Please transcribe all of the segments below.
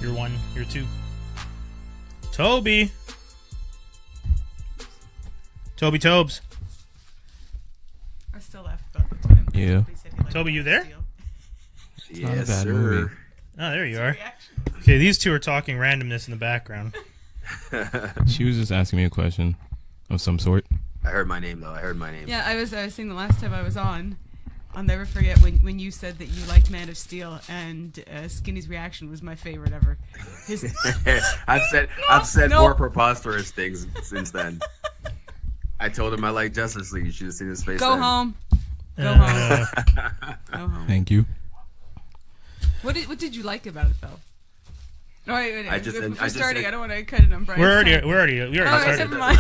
You're 1. You're 2. Tobi. Tobi Tobes. I still laugh about the time. Yeah. Tobi, you there? Yes, sir. Oh, there you are. Okay, these two are talking randomness in the background. She was just asking me a question of some sort. I heard my name, though. Yeah, I was saying the last time I was on, I'll never forget when you said that you liked Man of Steel, and Skinny's reaction was my favorite ever. I've said more preposterous things since then. I told him I like Justice League. You should have seen his face. Go then. home. Go home. Go home. Thank you. What did you like about it though? Oh, wait. I don't want to cut it on Brian. We already started. Never mind.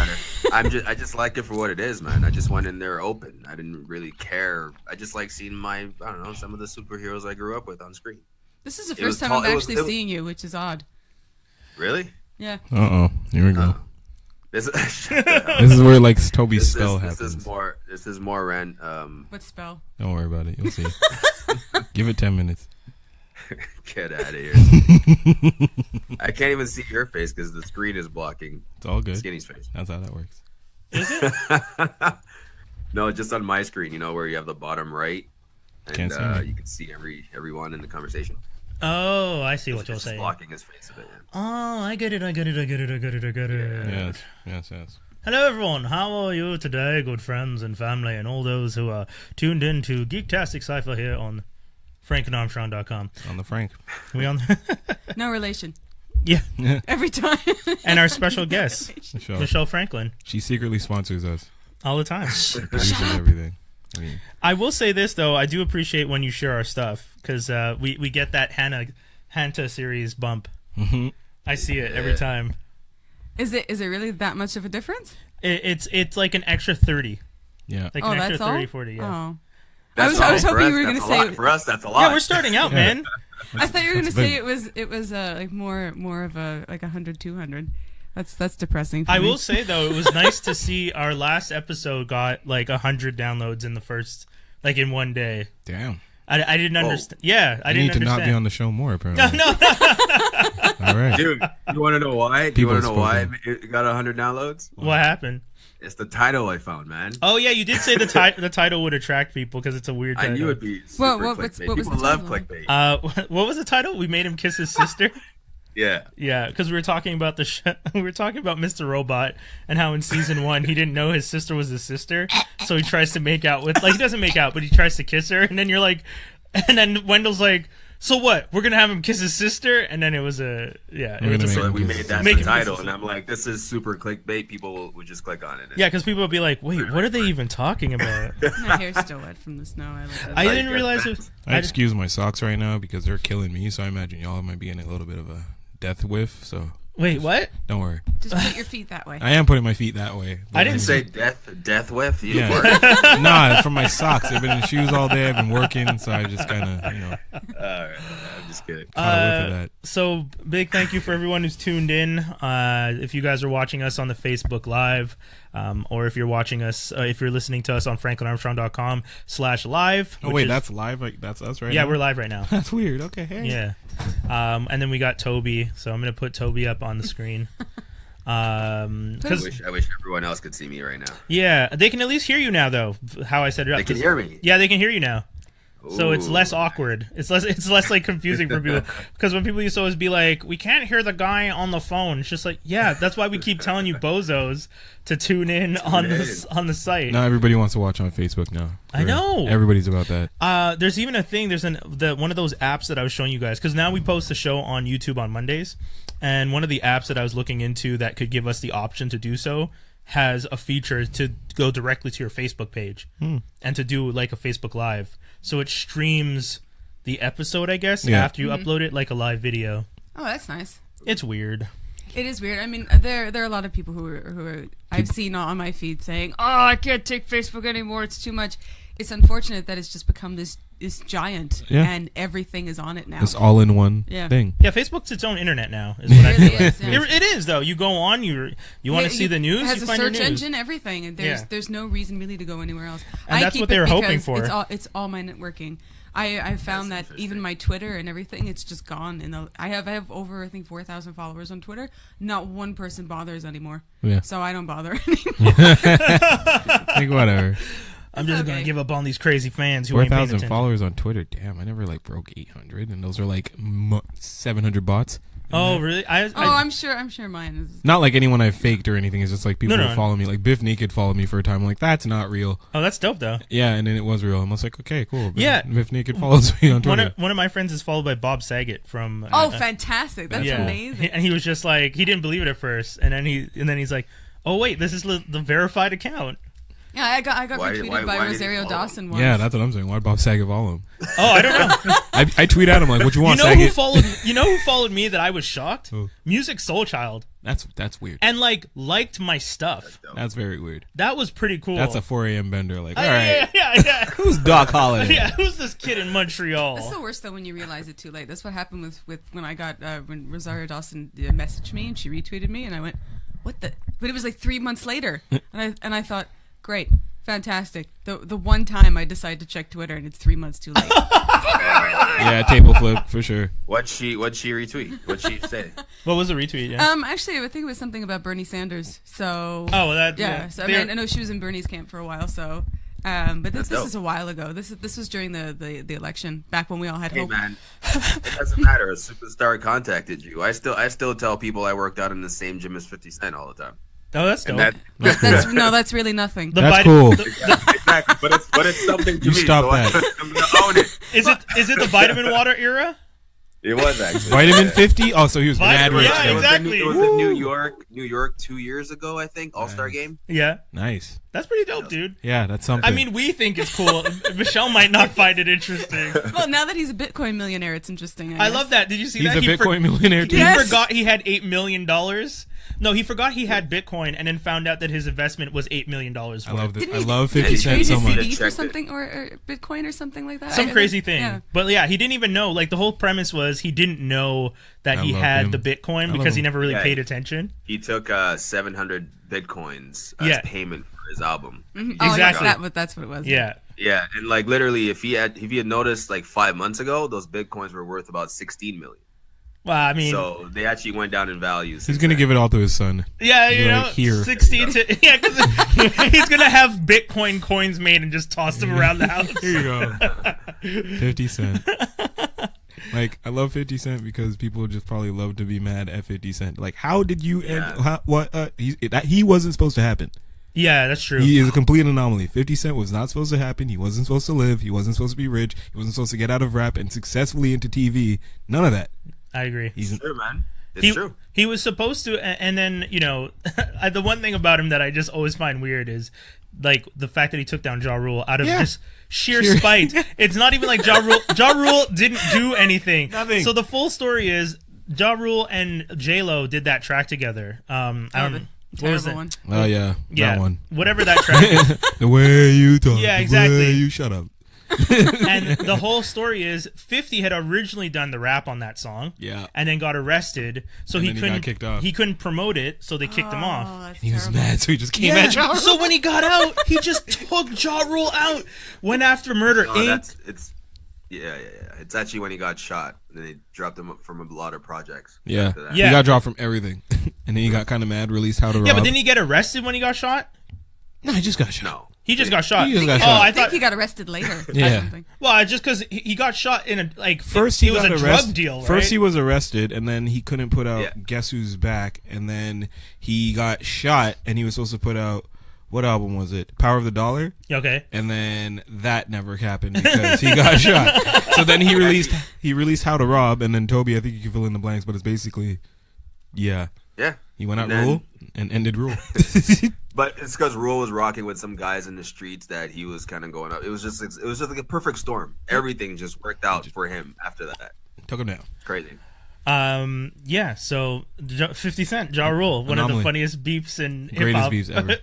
I just like it for what it is, man. I just went in there open. I didn't really care. I just like seeing some of the superheroes I grew up with on screen. This is the first time I'm actually seeing you, which is odd. Really? Yeah. Here we go. This This is where like Toby's spell happens. This is more random. What spell? Don't worry about it. You'll see. Give it 10 minutes. Get out of here. I can't even see your face because the screen is blocking. It's all good. Skinny's face. That's how that works. Is it? No, just on my screen, where you have the bottom right. And Can't see me. you can see everyone in the conversation. Oh, I see what you're saying. Blocking his face a bit. Yeah. Oh, I get it. Yes. Hello, everyone. How are you today, good friends and family, and all those who are tuned in to Geektastic Cypher here on frankandarmstrong.com. On the Frank. We on? No relation. Yeah. Every time. And our special guest, Michelle Franklin. She secretly sponsors us. All the time. Produces everything. I will say this, though. I do appreciate when you share our stuff, because we get that Hanta series bump. Mm-hmm. I see it every time. Is it really that much of a difference? It's like an extra 30. Yeah. Like an extra that's 30, all? 40, yeah. Oh. I was hoping you were going to say for us. That's a lot. Yeah, we're starting out, man. I thought you were going to say it was like more of a like 100, 200. That's depressing. For I me. will say though, it was nice to see our last episode got like 100 downloads in the first, like in one day. Damn. I didn't understand. Yeah, I didn't need to understand. not be on the show more, apparently. No. All right. Dude, you want to know why? It got 100 downloads? What happened? It's the title I found, man. Oh yeah, you did say the title would attract people because it's a weird title. I knew it'd be super clickbait. People love clickbait. What was the title? We made him kiss his sister. Yeah. Yeah, because we were talking about we were talking about Mr. Robot and how in season 1 he didn't know his sister was his sister, so he tries to make out with he doesn't make out, but he tries to kiss her, and then you're like, and then Wendell's like, so what? We're gonna have him kiss his sister, and then it was we made that the title, and I'm like, this is super clickbait. People would just click on it. Yeah, because people would be like, wait, what are they even talking about? My hair's still wet from the snow. I didn't realize it. I excuse my socks right now because they're killing me, so I imagine y'all might be in a little bit of a death whiff. So wait, what? Don't worry. Just put your feet that way. I am putting my feet that way. I didn't say death whiff. Nah, from my socks. I've been in shoes all day. I've been working, so I just kind of, All right, I'm just kidding. So big thank you for everyone who's tuned in. If you guys are watching us on the Facebook Live, or if you're watching us, if you're listening to us on franklinarmstrong.com/live. Oh wait, that's live. Like that's us right now. Yeah, we're live right now. That's weird. Okay. Hey. Yeah. And then we got Tobi, so I'm gonna put Tobi up on the screen. I wish everyone else could see me right now. Yeah, they can at least hear you now, though. How I set it up. They can hear me. Yeah, they can hear you now. Ooh. So it's less awkward. It's less like confusing for people, because when people used to always be like, "We can't hear the guy on the phone." It's just like, yeah, that's why we keep telling you bozos to tune in on the site. Now everybody wants to watch on Facebook now. I know. Everybody's about that. There's even a thing. There's one of those apps that I was showing you guys, because now we post the show on YouTube on Mondays, and one of the apps that I was looking into that could give us the option to do so has a feature to go directly to your Facebook page and to do like a Facebook Live. So it streams the episode, I guess, after you upload it, like a live video. Oh, that's nice. It's weird. It is weird. I mean, there are a lot of people who are I've seen on my feed saying, "Oh, I can't take Facebook anymore. It's too much." It's unfortunate that it's just become this giant, and everything is on it now. It's all in one thing. Yeah, Facebook's its own internet now. Is what it really is. Yeah. It is though. You go on, you want to see the news. It has you a find search your news. engine, everything, and there's no reason really to go anywhere else. And that's what they were hoping for. It's all my networking. I found that even my Twitter and everything, it's just gone. I have over, I think, 4,000 followers on Twitter. Not one person bothers anymore. Yeah. So I don't bother anymore. Like, whatever. I'm just going to give up on these crazy fans who ain't paying attention. 4,000 followers on Twitter. Damn, I never like broke 800, and those are like 700 bots. Oh, really? I'm sure mine is. Not like anyone I've faked or anything. It's just like people who follow me. Like Biff Naked followed me for a time. I'm like, that's not real. Oh, that's dope, though. Yeah, and then it was real. I was like, okay, cool. Yeah. Biff Naked follows me on Twitter. One of my friends is followed by Bob Saget from... fantastic. That's amazing. And he was just like, he didn't believe it at first. And then he's like, oh, wait, this is the verified account. Yeah, I got retweeted by Rosario Dawson once. Yeah, that's what I'm saying. Why did Bob Saget follow him? Oh, I don't know. I tweet at him like, "What you want, Saget?" You know who followed me that I was shocked? Who? Music Soul Child. That's weird. And liked my stuff. That's very weird. That was pretty cool. That's a 4 a.m. bender. Like, all right, yeah. Who's Doc Holliday? Yeah, who's this kid in Montreal? That's the worst though when you realize it too late. That's what happened with when I got when Rosario Dawson messaged me and she retweeted me and I went, "What the?" But it was like 3 months later, and I thought, great. Fantastic. The one time I decide to check Twitter and it's 3 months too late. Yeah, table flip for sure. What'd she retweet? What'd she say? What was the retweet? Yeah. Actually, I think it was something about Bernie Sanders. So. Oh, that. Yeah. So I know she was in Bernie's camp for a while. So. But this is a while ago. This was during the election, back when we all had hope. Hey man, it doesn't matter. A superstar contacted you. I still tell people I worked out in the same gym as 50 Cent all the time. Oh, that's dope. That's really nothing. That's cool. Exactly, but it's something to you me. Stop so that. I'm gonna own it. Is it the vitamin water era? It was actually Vitamin 50. Oh, so he was mad rich. Yeah, exactly. It was in New York 2 years ago, I think. All-Star game. Yeah. Nice. That's pretty dope, dude. Yeah, that's something. I mean, we think it's cool. Michelle might not find it interesting. Well, now that he's a Bitcoin millionaire, it's interesting. I love that. Did you see he's that? He's a Bitcoin millionaire, too. He forgot he had $8 million. No, he forgot he had Bitcoin and then found out that his investment was $8 million worth. I love this. I love 50 Cent so much. CD for something or Bitcoin or something like that. Some crazy thing. Yeah. But yeah, he didn't even know. Like the whole premise was he didn't know that he had the Bitcoin because he never really paid attention. He took 700 Bitcoins as payment for his album. Mm-hmm. Exactly. That's what it was. Yeah. Yeah, and like literally, if he had noticed like 5 months ago, those Bitcoins were worth about 16 million. Well, I mean, so they actually went down in value. He's gonna give it all to his son. Yeah, you know, like, here. 16 to because he's gonna have Bitcoin coins made and just toss them around the house. Here you go, 50 Cent. Like, I love 50 Cent because people just probably love to be mad at 50 Cent. Like, how did you end? He wasn't supposed to happen. Yeah, that's true. He is a complete anomaly. 50 Cent was not supposed to happen. He wasn't supposed to live. He wasn't supposed to be rich. He wasn't supposed to get out of rap and successfully into TV. None of that. I agree. It's true, man. It's true. He was supposed to, and then, you know, the one thing about him that I just always find weird is, like, the fact that he took down Ja Rule out of just sheer spite. It's not even like Ja Rule didn't do anything. Nothing. So the full story is Ja Rule and J-Lo did that track together. I don't know. What was it? One. Oh, yeah. That one. Whatever that track is. The way you talk. Yeah, exactly. The way you shut up. And the whole story is 50 had originally done the rap on that song. Yeah. And then got arrested. So and he got kicked off. He couldn't promote it, so they kicked him off. He was mad, so he just came at Ja Rule. So when he got out, he just took Ja Rule out. Went after Murder Inc. It's actually when he got shot. And then they dropped him from a lot of projects. Yeah. He got dropped from everything. And then he got kind of mad, released How to Rob. Yeah, but didn't he get arrested when he got shot? No, he just got shot. No. He just got shot. I think he got arrested later. Yeah. Well, just because he got shot in a first it was a drug deal. Right? First he was arrested, and then he couldn't put out Guess Who's Back, and then he got shot, and he was supposed to put out, what album was it? Power of the Dollar. Okay. And then that never happened because he got shot. So then he released How to Rob, and then Tobi, I think you can fill in the blanks, but it's basically, yeah. He went out Rule and ended Rule. But it's because Rule was rocking with some guys in the streets that he was kind of going up. It was just like a perfect storm. Everything just worked out for him after that. Took him down. Crazy. Yeah. So 50 Cent, Ja Rule, one of the funniest beefs in hip hop. Greatest beefs ever.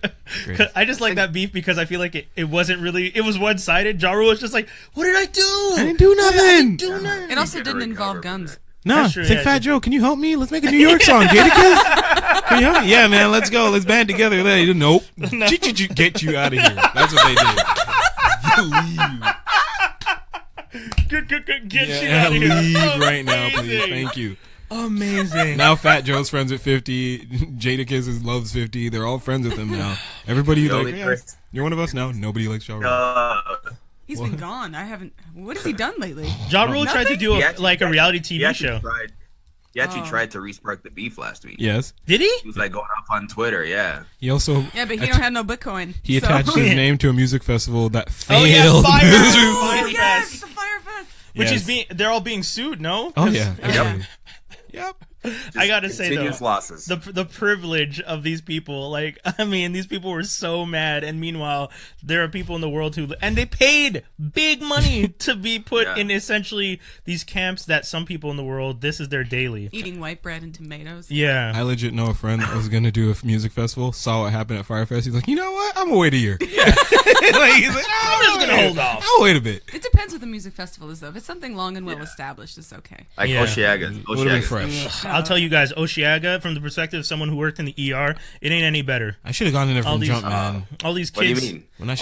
I just like that beef because I feel like it wasn't really. It was one sided. Ja Rule was just like, "What did I do? I didn't do nothing. It also didn't involve guns. No, it's like, Fat Joe, can you help me? Let's make a New York song. Get it, kid? Can you help me? Yeah, man, let's go. Let's band together. Nope. Get you out of here. That's what they did. Leave. Get shit out of here. Leave right now, please. Thank you. Amazing. Now Fat Joe's friends with 50. Jadakiss loves 50. They're all friends with him now. Everybody like, yeah, you're one of us now. Nobody likes Ja Rule. He's been gone. I haven't. What has he done lately? Ja Rule tried to do a reality TV show. He actually tried to re-spark the beef last week. Yes. Did he? He was like going off on Twitter. Yeah. He also. Yeah, but he don't have no Bitcoin. He attached his name to a music festival that failed. Fire yes, Fest. the Fire Fest. Which is they're all being sued, no? Oh yeah. Yep. I gotta say though, losses. the privilege of these people, like, I mean, these people were so mad, and meanwhile, there are people in the world and they paid big money to be put in essentially these camps that some people in the world, this is their daily. Eating white bread and tomatoes. Yeah. I legit know a friend that was gonna do a music festival, saw what happened at Fire Fest. He's like, you know what? I'm gonna wait a year. Yeah. He's like, I'm just gonna hold off. I'll wait a bit. It depends what the music festival is, though. If it's something long and well established, it's okay. Like Oshiaga's. Would have been fresh. I'll tell you guys, Oshiaga, from the perspective of someone who worked in the ER, it ain't any better. I should have gone in there from jump, man. All these What do kids. you mean?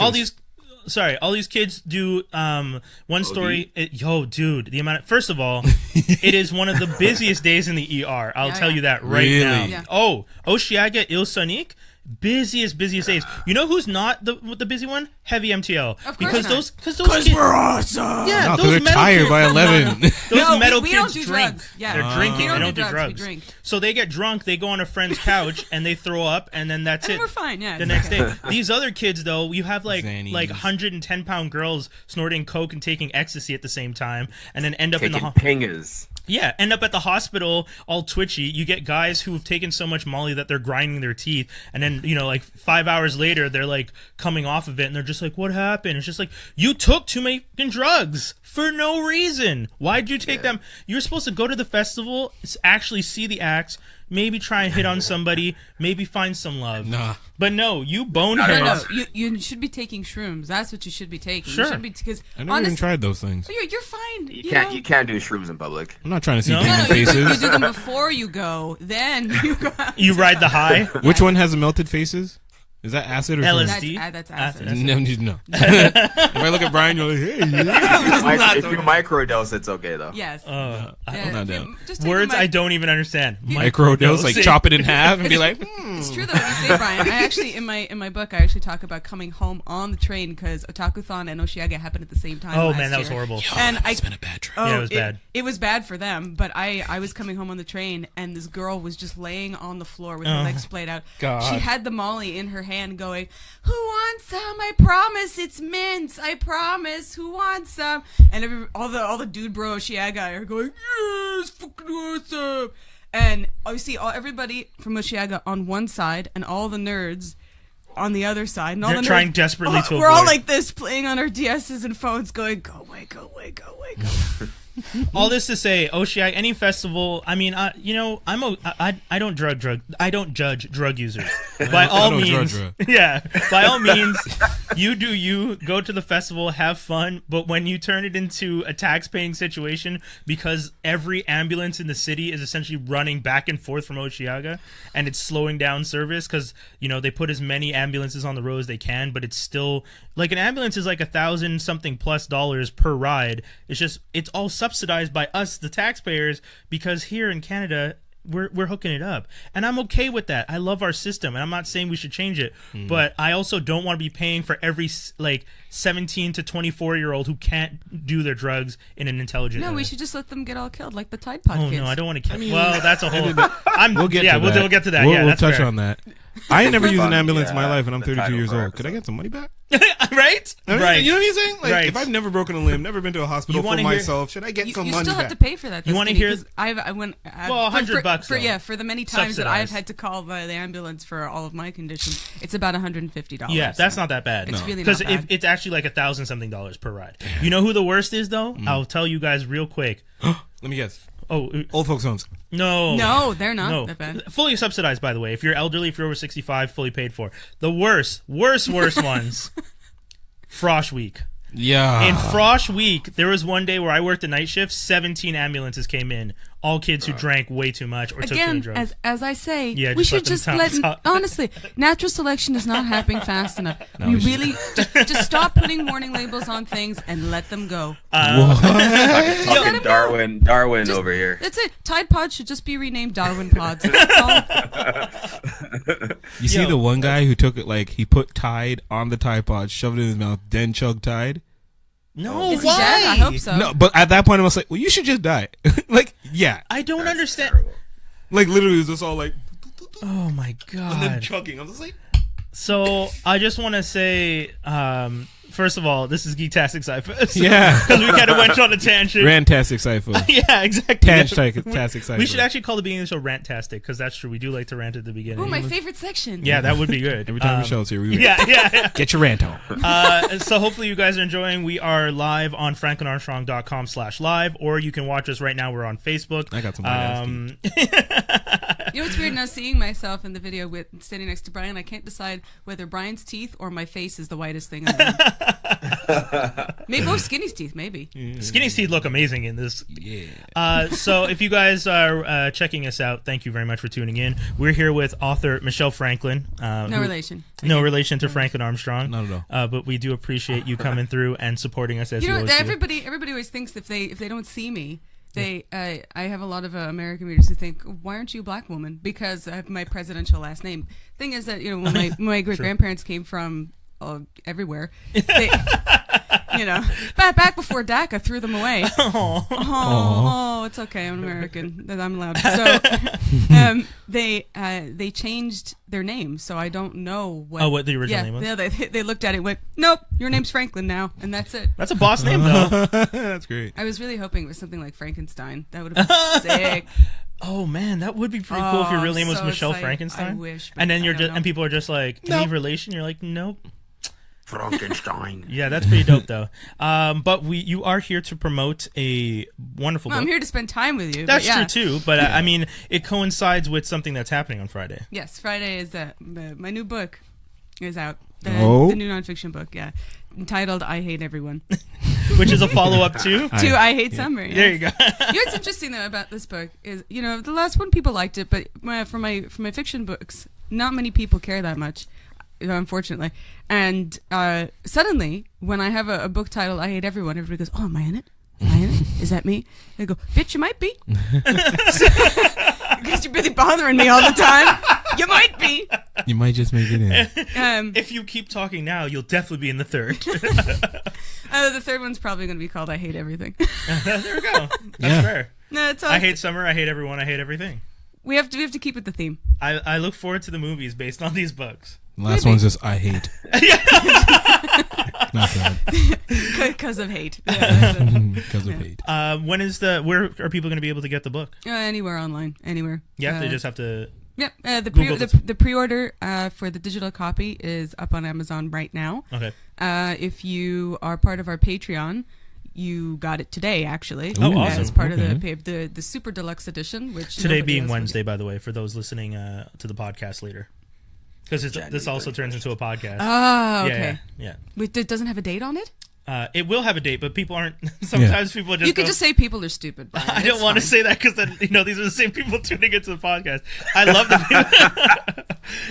All these kids do one story. Dude, the amount. First of all, it is one of the busiest days in the ER. I'll tell you that right now. Yeah. Oh, Oshiaga Ilsonic. Busiest days. You know who's not the busy one? Heavy MTL. Of course because not. those kids, we're awesome. Yeah, no, those they're metal tired kids, by 11. Those metal we kids don't do drink. drugs. Yeah. They're drinking. They don't do drugs. We drink. So they get drunk. They go on a friend's couch and they throw up, and then that's And it. we're fine. Yeah. The next day, these other kids though, you have like Xannies. 110-pound girls snorting coke and taking ecstasy at the same time, and then end up in the pingers. Yeah, end up at the hospital all twitchy. You get guys who have taken so much Molly that they're grinding their teeth, and then, like 5 hours later, they're like coming off of it, and they're just like, what happened? It's just like, you took too many drugs for no reason. Why'd you take them? You're supposed to go to the festival, actually see the acts, maybe try and hit on somebody, maybe find some love. Nah. But no, you boneheads. No. You should be taking shrooms. That's what you should be taking. Sure. You should be, because I never even tried those things. You're fine. You can't do shrooms in public. I'm not trying to see No? demon You faces. do them before you go. Then you go. You ride the high. Which one has the melted faces? Is that acid or LSD? That's acid. No. If I look at Brian, you're like, hey. If you microdose, it's okay though. Yes. I'm not down. Just take Words the I don't even understand. Microdose, like chop it in half and be like, It's true though what you say, Brian. I actually in my book I actually talk about coming home on the train because Otakuthon and Oshiaga happened at the same time. Oh last man, that was year. horrible. And it's been a bad trip. Yeah, it was bad. It was bad for them, but I was coming home on the train and this girl was just laying on the floor with her legs splayed out. God. She had the Molly in her hand going, who wants some? I promise it's mints. I promise. Who wants some? And all the dude bro Oshiaga are going, yes, fucking awesome. And you see everybody from Oshiaga on one side and all the nerds on the other side. And all They're the trying nerds, desperately to we're all avoid. like this, playing on our DSs and phones, going, go away, go away, go away, go away. All this to say, Oshiaga, any festival. I mean, I don't judge drug users. By all means, yeah. By all means, you do you. Go to the festival, have fun. But when you turn it into a tax-paying situation, because every ambulance in the city is essentially running back and forth from Oshiaga, and it's slowing down service because they put as many ambulances on the road as they can, but it's still like an ambulance is like $1,000 something plus per ride. It's all subsidized by us, the taxpayers, because here in Canada we're hooking it up, and I'm okay with that. I love our system, and I'm not saying we should change it, but I also don't want to be paying for every 17 to 24-year-old who can't do their drugs in an intelligent way. No, we should just let them get all killed like the Tide Pod kids. No, I don't want to kill. Well, that's a whole. We'll get to that. We'll get to that. We'll that's touch fair. on that. I ain't never used an ambulance in my Yeah, life, and I'm the 32 title years for old. episode. Could I get some money back? Right? Right. You know what I'm saying? Like, Right. if I've never broken a limb, never been to a hospital for wanna myself, should I get some You money still back? have to pay for that. You want to hear- I went. Well, $100 though. for the many times that I've Subsidized. had to call the ambulance for all of my conditions. It's about $150. Yeah, that's not that bad. It's really because not bad. it's actually like $1,000 something per ride. You know who the worst is though? I'll tell you guys real quick. Let me guess. Oh, Old folks' homes. No, they're not that bad. Fully subsidized, by the way. If you're elderly, if you're over 65, fully paid for. The worst ones. Frosh Week. Yeah. In Frosh Week, there was one day where I worked a night shift. 17 ambulances came in. All kids who drank way too much or took too many drugs. As I say, Yeah, we just should just let. Honestly, natural selection is not happening fast enough. No, we we really just stop putting warning labels on things and let them go. Fucking Darwin Just- over here. That's it. Tide Pods should just be renamed Darwin Pods. That's all. You see Yo. the one guy who took it, like, he put Tide on the Tide Pod, shoved it in his mouth, then chugged Tide? No, Is he why? dead? I hope so. No, but at that point I was like, well, you should just die. Like, yeah. I don't That's understand. terrible. Like, literally, it was just all like, Oh my and then god. chugging. I was just like, So I just want to say, first of all, this is Geektastic Sci-Fi. Yeah. Because we kind of went on a tangent. Rantastic Cypher. Yeah, exactly. Tastic Cypher. We should actually call the beginning of the show Rantastic, because that's true. We do like to rant at the beginning. Oh, my favorite section. Yeah, that would be good. Every time Michelle's here, we Yeah. get your rant on. So hopefully you guys are enjoying. We are live on franklinarmstrong.com/live, or you can watch us right now. We're on Facebook. I got some white You know what's weird now? Seeing myself in the video with standing next to Brian, I can't decide whether Brian's teeth or my face is the whitest thing in the room. Maybe both Skinny's teeth, maybe. Skinny's teeth look amazing in this. Yeah. So if you guys are checking us out, thank you very much for tuning in. We're here with author Michelle Franklin. No relation. No relation to Franklin Armstrong. Not at all. But we do appreciate you coming through and supporting us as You know, always do. everybody always thinks if they don't see me, I have a lot of American readers who think, why aren't you a black woman? Because I have my presidential last name. Thing is that, you know, when my great grandparents came from everywhere, they, you know, back before DACA threw them away. Oh, it's okay. I'm American. I'm allowed. So they changed their name, so I don't know what. Oh, what the original name was? Yeah, they looked at it and went, nope, your name's Franklin now, and that's it. That's a boss name, though. That's great. I was really hoping it was something like Frankenstein. That would have been sick. Oh man, that would be pretty cool if your real I'm name was so Michelle excited. Frankenstein. I wish, but And then I you're don't just know. and people are just like, any relation? You're like, nope. Frankenstein. Yeah, that's pretty dope though. But you are here to promote a wonderful Well, book. I'm here to spend time with you. That's but yeah. true too, but I mean, it coincides with something that's happening on Friday. Yes, Friday is my new book is out. The new nonfiction book, yeah, entitled "I Hate Everyone," Which is a follow-up to to "I Hate Summer." Yeah. There you go. You know what's interesting though about this book is, you know, the last one people liked it, but for my fiction books, not many people care that much, unfortunately. And suddenly, when I have a book titled "I Hate Everyone," everybody goes, "Oh, am I in it? Am I in it? Is that me?" They go, "Bitch, you might be." Because you're really bothering me all the time. You might be. You might just make it in. If you keep talking now, you'll definitely be in the third. The third one's probably going to be called "I Hate Everything." There we go. That's Yeah. fair. No, it's all. I hate summer. I hate everyone. I hate everything. We have to keep with the theme. I look forward to the movies based on these books. Last Maybe. one's just I hate. Not bad. Because of hate. Yeah, Because of hate. Where are people going to be able to get the book? anywhere online, anywhere. Yeah, they just have to. Yep. Google The pre-order for the digital copy is up on Amazon right now. Okay. If you are part of our Patreon, you got it today, actually. Oh, awesome. As part of the super deluxe edition, which Today nobody being else Wednesday, by the way, for those listening to the podcast later, because this also turns into a podcast. Oh, okay. Yeah. Wait, it doesn't have a date on it? It will have a date, but people aren't. Sometimes people just. You could just say people are stupid. Brian. I don't It's want to fine. say that because then these are the same people tuning into the podcast. I love that.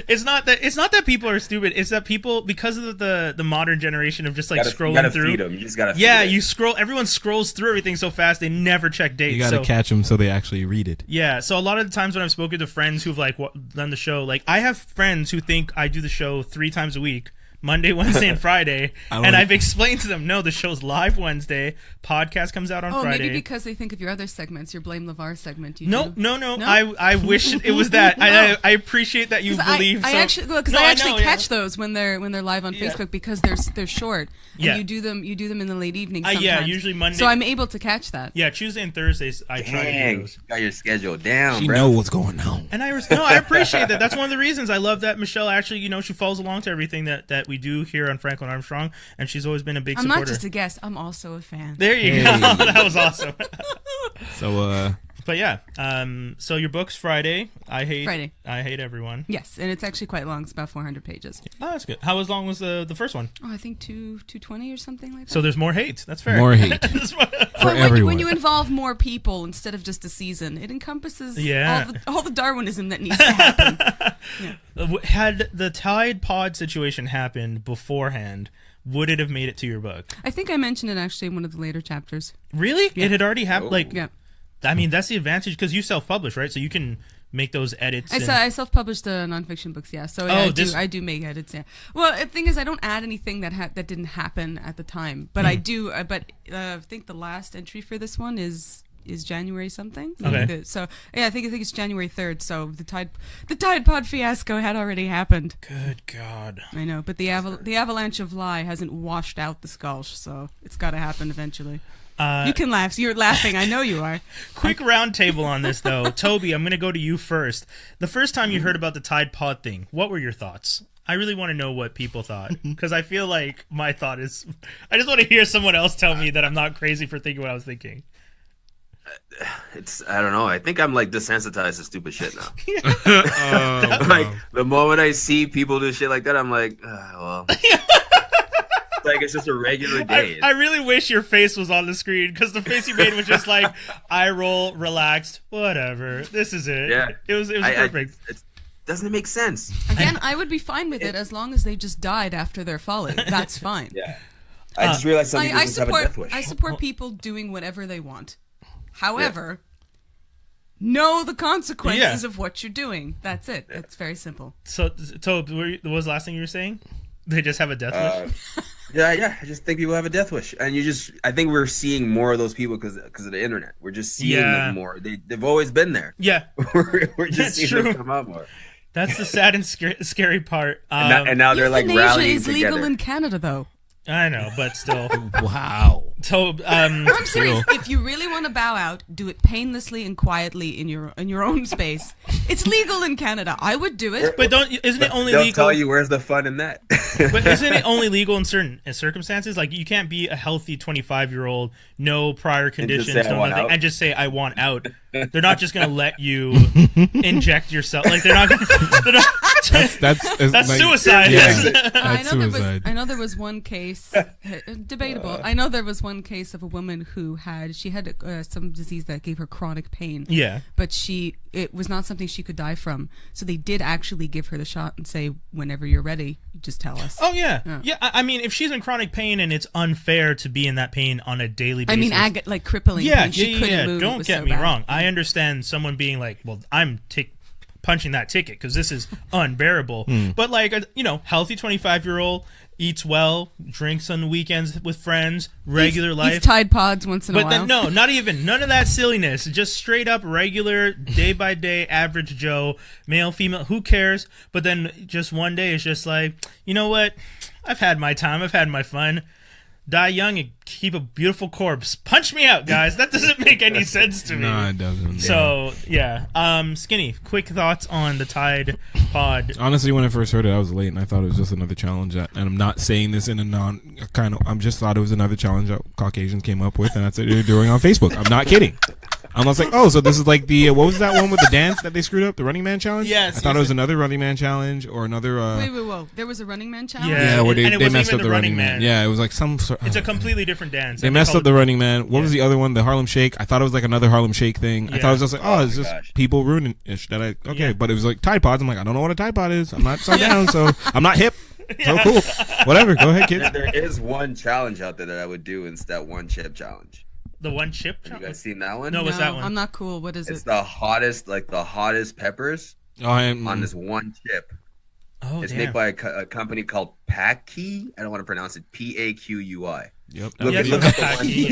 It's not that people are stupid. It's that people, because of the modern generation of just like scrolling you gotta through. Feed them. You just gotta. Feed Yeah, them. you scroll. Everyone scrolls through everything so fast they never check dates. You got to so, catch them so they actually read it. Yeah, so a lot of the times when I've spoken to friends who've like done the show, like I have friends who think I do the show 3 times a week. Monday, Wednesday, and Friday, and I've explained to them, no, the show's live Wednesday, podcast comes out on Friday. Maybe because they think of your other segments, your Blame LeVar segment. No. I wish it was that. I appreciate that you believe. I actually catch those when they're live on Facebook because they're short. And Yeah. you do them in the late evening. Sometimes. Yeah, usually Monday. So I'm able to catch that. Yeah, Tuesday and Thursdays I try to do Dang, those. got your schedule down, She bro. know what's going on. And I appreciate that. That's one of the reasons I love that Michelle actually, she follows along to everything that we do here on Franklin Armstrong, and she's always been a big I'm supporter. not just a guest. I'm also a fan. There you go. That was awesome. So, But yeah, so your book's Friday. I hate everyone. Yes, and it's actually quite long. It's about 400 pages. Oh, that's good. How long was the first one? Oh, I think 220 or something like that. So there's more hate. That's fair. More hate for everyone. When you involve more people instead of just a season, it encompasses all the Darwinism that needs to happen. Had the Tide Pod situation happened beforehand, would it have made it to your book? I think I mentioned it actually in one of the later chapters. Really? Yeah. It had already happened? Yeah. I mean, that's the advantage because you self-publish, right? So you can make those edits. I self-published nonfiction books, yeah. So I do make edits, yeah. Well, the thing is, I don't add anything that didn't happen at the time, but I do. I think the last entry for this one is January something. Okay. So yeah, I think it's January 3rd. So the Tide Pod fiasco had already happened. Good God. I know, but the avalanche of lie hasn't washed out the Skulsh, so it's got to happen eventually. You can laugh. So you're laughing. I know you are. Quick round table on this, though. Toby, I'm going to go to you first. The first time you heard about the Tide Pod thing, what were your thoughts? I really want to know what people thought, because I feel like my thought is... I just want to hear someone else tell me that I'm not crazy for thinking what I was thinking. I don't know. I think I'm like desensitized to stupid shit now. Like the moment I see people do shit like that, I'm like, well... Like it's just a regular day. I really wish your face was on the screen because the face you made was just like eye roll, relaxed, whatever. This is it. Yeah, it was perfect. Doesn't it make sense? Again, I would be fine with it as long as they just died after their folly. That's fine. Yeah, I just realized some people just have a death wish. I support people doing whatever they want. However, know the consequences of what you're doing. That's it. It's very simple. So, Tob, what was the last thing you were saying? They just have a death wish? Yeah. I just think people have a death wish, and I think we're seeing more of those people because of the internet. We're just seeing them more. They've always been there. Yeah, we're just seeing them come out more. That's the sad and scary part. And now they're like rallying is together. legal in Canada, though. I know, but still. Wow. Tob, I'm serious. If you really want to bow out, do it painlessly and quietly in your own space. It's legal in Canada. I would do it. But isn't it only they'll legal? Tell you where's the fun in that. But isn't it only legal in certain circumstances? Like you can't be a healthy 25-year-old, no prior conditions, no nothing, and just say I want out. They're not just going to let you inject yourself. Like they're not. That's suicide. Yeah, that's suicide. I know there was one case, debatable. I know there was one case of a woman who had some disease that gave her chronic pain. Yeah. But it was not something she could die from. So they did actually give her the shot and say, whenever you're ready, just tell us. Oh yeah. Yeah. I mean, if she's in chronic pain and it's unfair to be in that pain on a daily basis. I mean, like crippling pain. She couldn't move. Don't get me wrong. I understand someone being like, well, I'm punching that ticket because this is unbearable. But like, healthy 25-year-old eats well, drinks on the weekends with friends, regular life. Eats Tide Pods once in a while. But then no, not even none of that silliness. Just straight up regular day by day average Joe, male, female, who cares? But then just one day it's just like, you know what? I've had my time. I've had my fun. Die young and keep a beautiful corpse. Punch me out, guys. That doesn't make any sense to me. No, it doesn't. So, yeah. Skinny, quick thoughts on the Tide Pod. Honestly, when I first heard it, I was late, and I thought it was just another challenge. And I'm not saying this in a I just thought it was another challenge that Caucasians came up with, and that's what they're doing on Facebook. I'm not kidding. I was like, oh, so this is like the, what was that one with the dance that they screwed up? The Running Man Challenge? Yes. I thought it was another Running Man Challenge or another... Wait, whoa. There was a Running Man Challenge? Yeah, where they messed up the Running Man. Yeah, it was like some sort... It's a completely different dance. They messed up the Running Man. What was the other one? The Harlem Shake. I thought it was like another Harlem Shake thing. I thought it was just like, it's just people ruining ish. But it was like Tide Pods. I'm like, I don't know what a Tide Pod is. I'm not so down, so I'm not hip. So cool. Whatever. Go ahead, kids. There is one challenge out there that I would do. It's that one chip challenge. The one chip? Have you guys seen that one? No, what's that one? I'm not cool. What is it? It's the hottest peppers on this one chip. Oh, it's made by a company called Paqui. I don't want to pronounce it. P-A-Q-U-I. Yep. Look up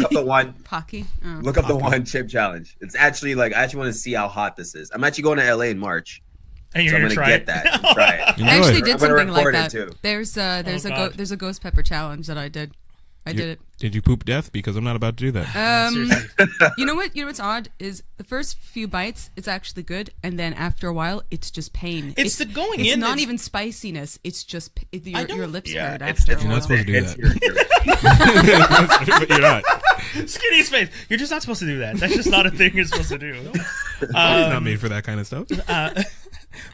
the one. Paqui. Look up the one chip challenge. It's actually like I actually want to see how hot this is. I'm actually going to LA in March. And you're so gonna get that and try it. I actually did something like that. Too. There's a ghost pepper challenge that I did. I did it. Did you poop death? Because I'm not about to do that. You know what? You know what's odd is the first few bites, it's actually good, and then after a while, it's just pain. It's the going in. It's not even spiciness. It's just your lips hurt after a while. You're not supposed to do that. But you're not. Skinny space. You're just not supposed to do that. That's just not a thing you're supposed to do. He's not made for that kind of stuff.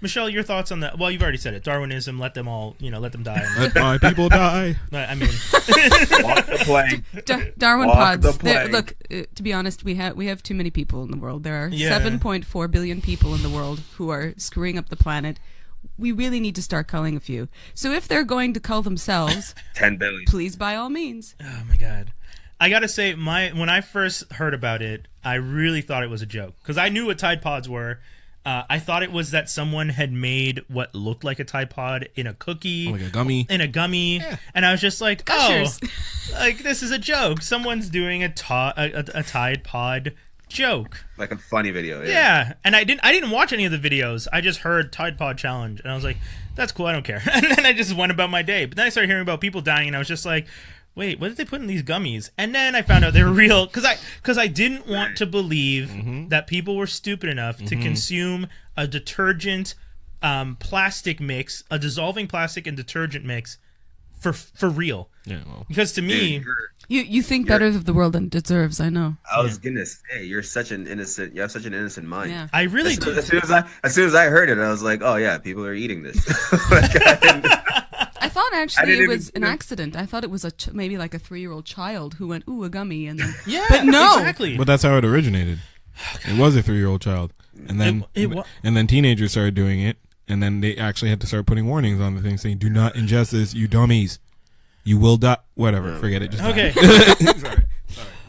Michelle, your thoughts on that? Well, you've already said it. Darwinism, let them all, let them die. Let my people die. I mean, walk the plank. Darwin Walk pods. the plank. Look, to be honest, we have too many people in the world. There are Yeah. 7.4 billion people in the world who are screwing up the planet. We really need to start culling a few. So if they're going to cull themselves, 10 billion. please, by all means. oh my god. I gotta say, when I first heard about it, I really thought it was a joke because I knew what Tide Pods were. I thought it was that someone had made what looked like a Tide Pod in a cookie, Like a gummy. And I was just like, Gushers. like this is a joke. Someone's doing a Tide Pod joke. Like a funny video. Yeah, and I didn't watch any of the videos. I just heard Tide Pod challenge, and I was like, that's cool. I don't care. And then I just went about my day. But then I started hearing about people dying, and I was just like, wait, what did they put in these gummies? And then I found out they were real because I didn't want to believe that people were stupid enough to consume a detergent plastic mix, a dissolving plastic and detergent mix for real. Yeah, well. Because to me, You think better of the world than it deserves. I know. I was gonna say you're such an innocent. You have such an innocent mind. Yeah. I really As do. soon as I heard it, I was like, oh yeah, people are eating this. Like, I thought actually didn't it was even- an accident. I thought it was maybe like a 3-year-old child who went, ooh, a gummy, and then Yeah, but no. exactly. But that's how it originated. It was a 3-year-old child, and then and then teenagers started doing it, and then they actually had to start putting warnings on the thing saying, "Do not ingest this, you dummies. You will die." Whatever, forget it. Just Okay. sorry.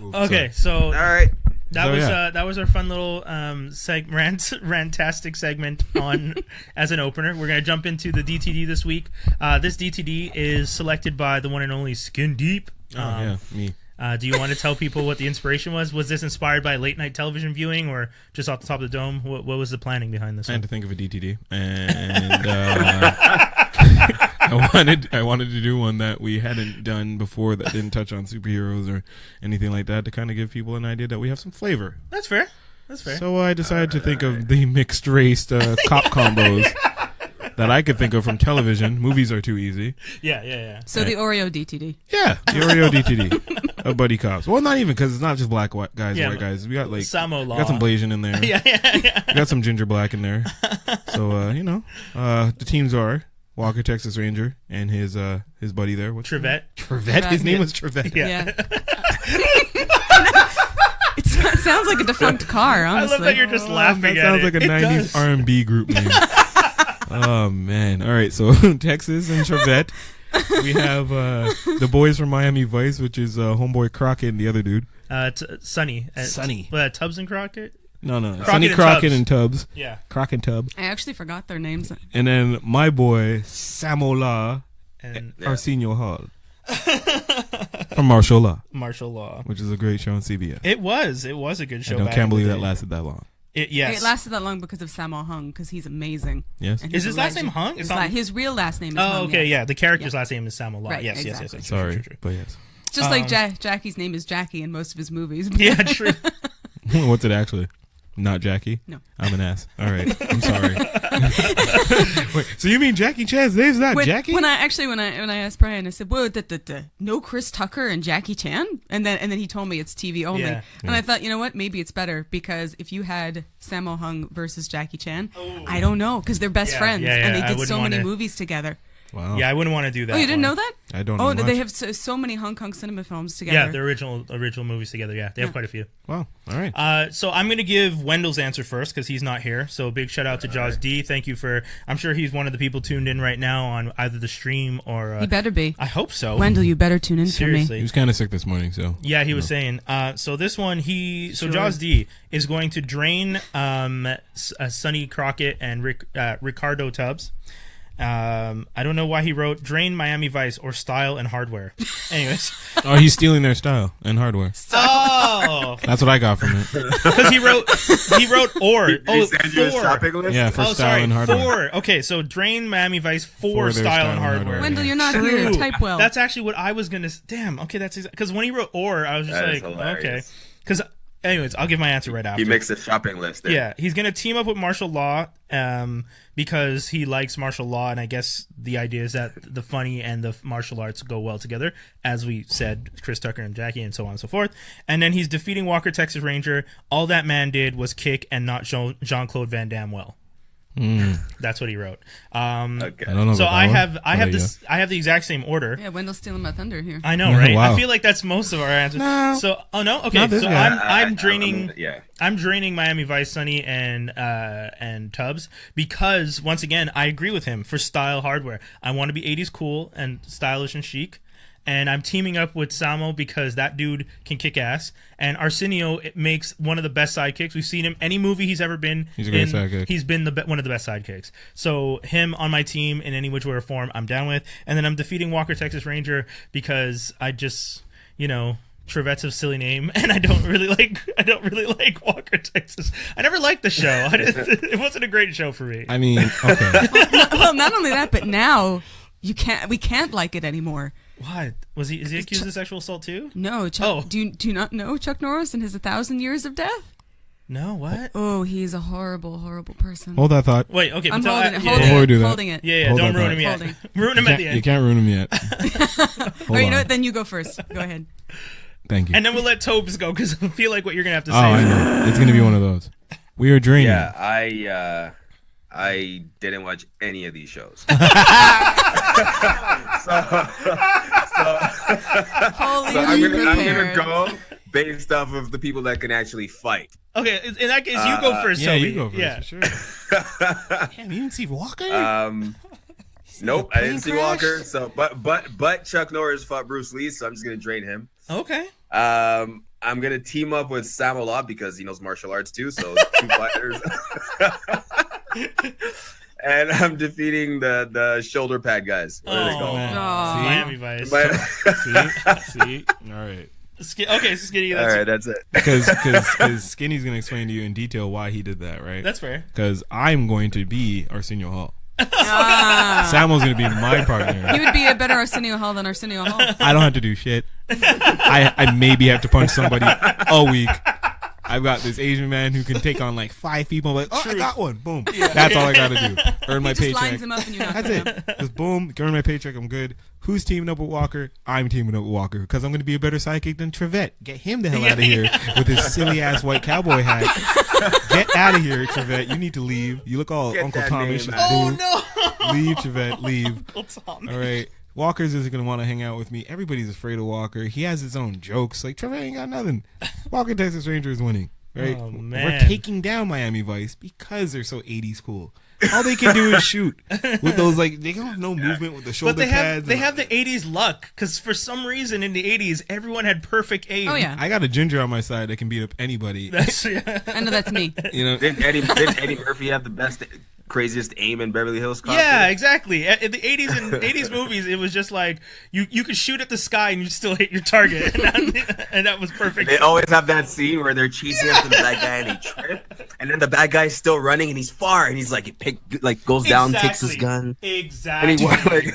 Ooh, Okay, sorry. so all right. that was our fun little rantastic segment on as an opener. We're gonna jump into the DTD this week. This DTD is selected by the one and only Skin Deep. Yeah, me. Do you want to tell people what the inspiration was? Was this inspired by late night television viewing or just off the top of the dome? What was the planning behind this I one? had to think of a DTD, and I wanted to do one that we hadn't done before that didn't touch on superheroes or anything like that to kind of give people an idea that we have some flavor. That's fair. That's fair. So I decided to think of the mixed race cop combos that I could think of from television. Movies are too easy. Yeah. So the Oreo DTD. Yeah, the Oreo DTD of buddy cops. Well, not even because it's not just black white guys, Yeah, white guys. We got like Samo Law. we got some Blasian in there. Yeah. We got some ginger black in there. So the teams are Walker, Texas Ranger, and his buddy there. What's his name? Trevette. Trevette. His name was Trevette. Yeah. It sounds like a defunct car, I honestly. love that you're just laughing That at sounds it. like a It 90s does. R&B group name. Oh man! All right, so Texas and Trevette. We have the boys from Miami Vice, which is homeboy Crockett and the other dude. Sonny. Sonny. Tubbs and Crockett? No, Crockett Sonny and Crockett Tubbs. and Tubbs. Yeah. Crock and Tubb. I actually forgot their names. And then my boy Samola And Arsenio Hall from Martial Law, Martial Law. which is a great show on CBS. It was a good show. I can't believe that lasted that long. Yes. It lasted that long because of Sammo Hung, because he's amazing. Yes. And Is he's his a last name legend. Hung? It's not- His real last name is Oh, Hung. okay, yes. yeah. The character's Yeah. last name is Samo Law. Right, Yes. exactly. Sorry, True. but yes. Just like Jackie's name is Jackie in most of his movies. Yeah, true. What's it actually? Not Jackie? No. I'm an ass. All right. I'm sorry. Wait, so you mean Jackie Chan's name's not Jackie? When I asked Brian, I said, "Well, no Chris Tucker and Jackie Chan," and then he told me it's TV only, Yeah. and I thought, you know what, maybe it's better because if you had Sammo Hung versus Jackie Chan, I don't know because they're best Yeah, friends yeah, and I they did wouldn't so many wanna- movies together. Wow. Yeah, I wouldn't want to do that. Oh, you didn't one. know that? I don't know Oh, much. they have so many Hong Kong cinema films together. Yeah, the original movies together. Yeah, they have quite a few. Wow. All right. So I'm going to give Wendell's answer first because he's not here. So big shout out to Jaws D. Thank you for. I'm sure he's one of the people tuned in right now on either the stream or. He better be. I hope so. Wendell, you better tune in for Seriously. He was kind of sick this morning, so. Yeah, he was saying. So this one, Sure. Jaws D is going to drain Sonny Crockett and Ricardo Tubbs. I don't know why he wrote drain Miami Vice or style and hardware. Anyways. Oh, he's stealing their style and hardware. Oh, That's what I got from it. because he wrote or. Did he send you a for. shopping list? Yeah, for Oh, style sorry. and hardware. For. Okay, so drain Miami Vice for their style and hardware. Wendell, you're not here to True. type well. That's actually what I was gonna. Damn. Okay, that's because when he wrote or, I was just That is like, hilarious. okay, because anyways, I'll give my answer right after. He makes a shopping list there. Yeah, he's gonna team up with martial law, because he likes martial law, and I guess the idea is that the funny and the martial arts go well together, as we said, Chris Tucker and Jackie, and so on and so forth. And then he's defeating Walker, Texas Ranger. All that man did was kick and not Jean-Claude Van Damme well. That's what he wrote. Okay. So I have the exact same order. Yeah, Wendell's stealing my thunder here. I know, right? Wow. I feel like that's most of our answers. No. So, oh no, okay. Not this So guy. I'm draining. Yeah. I'm draining Miami Vice, Sunny, and Tubbs, because once again I agree with him for style hardware. I want to be 80s cool and stylish and chic. And I'm teaming up with Samo because that dude can kick ass. And Arsenio, it makes one of the best sidekicks. We've seen him any movie he's ever been. He's a great sidekick. He's been one of the best sidekicks. So him on my team in any which way or form, I'm down with. And then I'm defeating Walker, Texas Ranger, because I just, Trevette's a silly name, and I don't really like Walker, Texas. I never liked the show. It wasn't a great show for me. I mean, okay. Well, not only that, but now we can't like it anymore. What? Is he accused of sexual assault too? No, Chuck. Do you not know Chuck Norris and his 1,000 Years of Death? No, what? Oh, he's a horrible, horrible person. Hold that thought. Wait, okay. I'm but holding it. Yeah, Hold don't that ruin him thought. yet. Ruin him at the end. You can't ruin him yet. All right, you know what? Then you go first. Go ahead. Thank you. And then we'll let Tobes go, because I feel like what you're going to have to say. Oh, I know. It's going to be one of those. We are draining. Yeah, I didn't watch any of these shows. Holy I'm gonna go based off of the people that can actually fight. Okay, in that case, you go first, Yeah, Toby. you go first. For sure. Damn, you didn't see Walker? Nope, I didn't see Walker. So, but Chuck Norris fought Bruce Lee, so I'm just gonna drain him. Okay. I'm gonna team up with Sam a lot because he knows martial arts too. So 2 fighters. And I'm defeating the shoulder pad guys. What are they called? Man. Oh. Miami Vice. See? All right. Okay, so Skinny. All right, that's it. Because Skinny's going to explain to you in detail why he did that, right? That's fair. Because I'm going to be Arsenio Hall. Samuel's going to be my partner. He would be a better Arsenio Hall than Arsenio Hall. I don't have to do shit. I maybe have to punch somebody a week. I've got this Asian man who can take on like 5 people. Like, I got one. Boom. That's all I got to do. Earn my He just paycheck. lines him up and you knock That's him it. out. Just boom. Earn my paycheck. I'm good. Who's teaming up with Walker? I'm teaming up with Walker because I'm going to be a better sidekick than Trevette. Get him the hell out of here with his silly ass white cowboy hat. Get out of here, Trevette. You need to leave. You look all Get Uncle that Thomas. name Just out. boom. no! Leave, Trevette. Leave. Uncle Tommy. All right. Walker's isn't going to want to hang out with me. Everybody's afraid of Walker. He has his own jokes. Like, Trevette ain't got nothing. Walker, Texas Ranger is winning. Right? Oh, We're man. taking down Miami Vice because they're so 80s cool. All they can do is shoot with those, like, they don't have no movement with the shoulder But they pads. have the 80s luck, because for some reason in the 80s, everyone had perfect aim. Oh, yeah. I got a ginger on my side that can beat up anybody. I know that's me. You know, Didn't Eddie Murphy have the best, craziest aim in Beverly Hills Cop? Yeah, exactly. In the 80s movies, it was just like you could shoot at the sky and you still hit your target, and that was perfect. They always have that scene where they're chasing after the bad guy and they trip, and then the bad guy's still running and he's far and he's like goes down, takes his gun, Exactly. and he like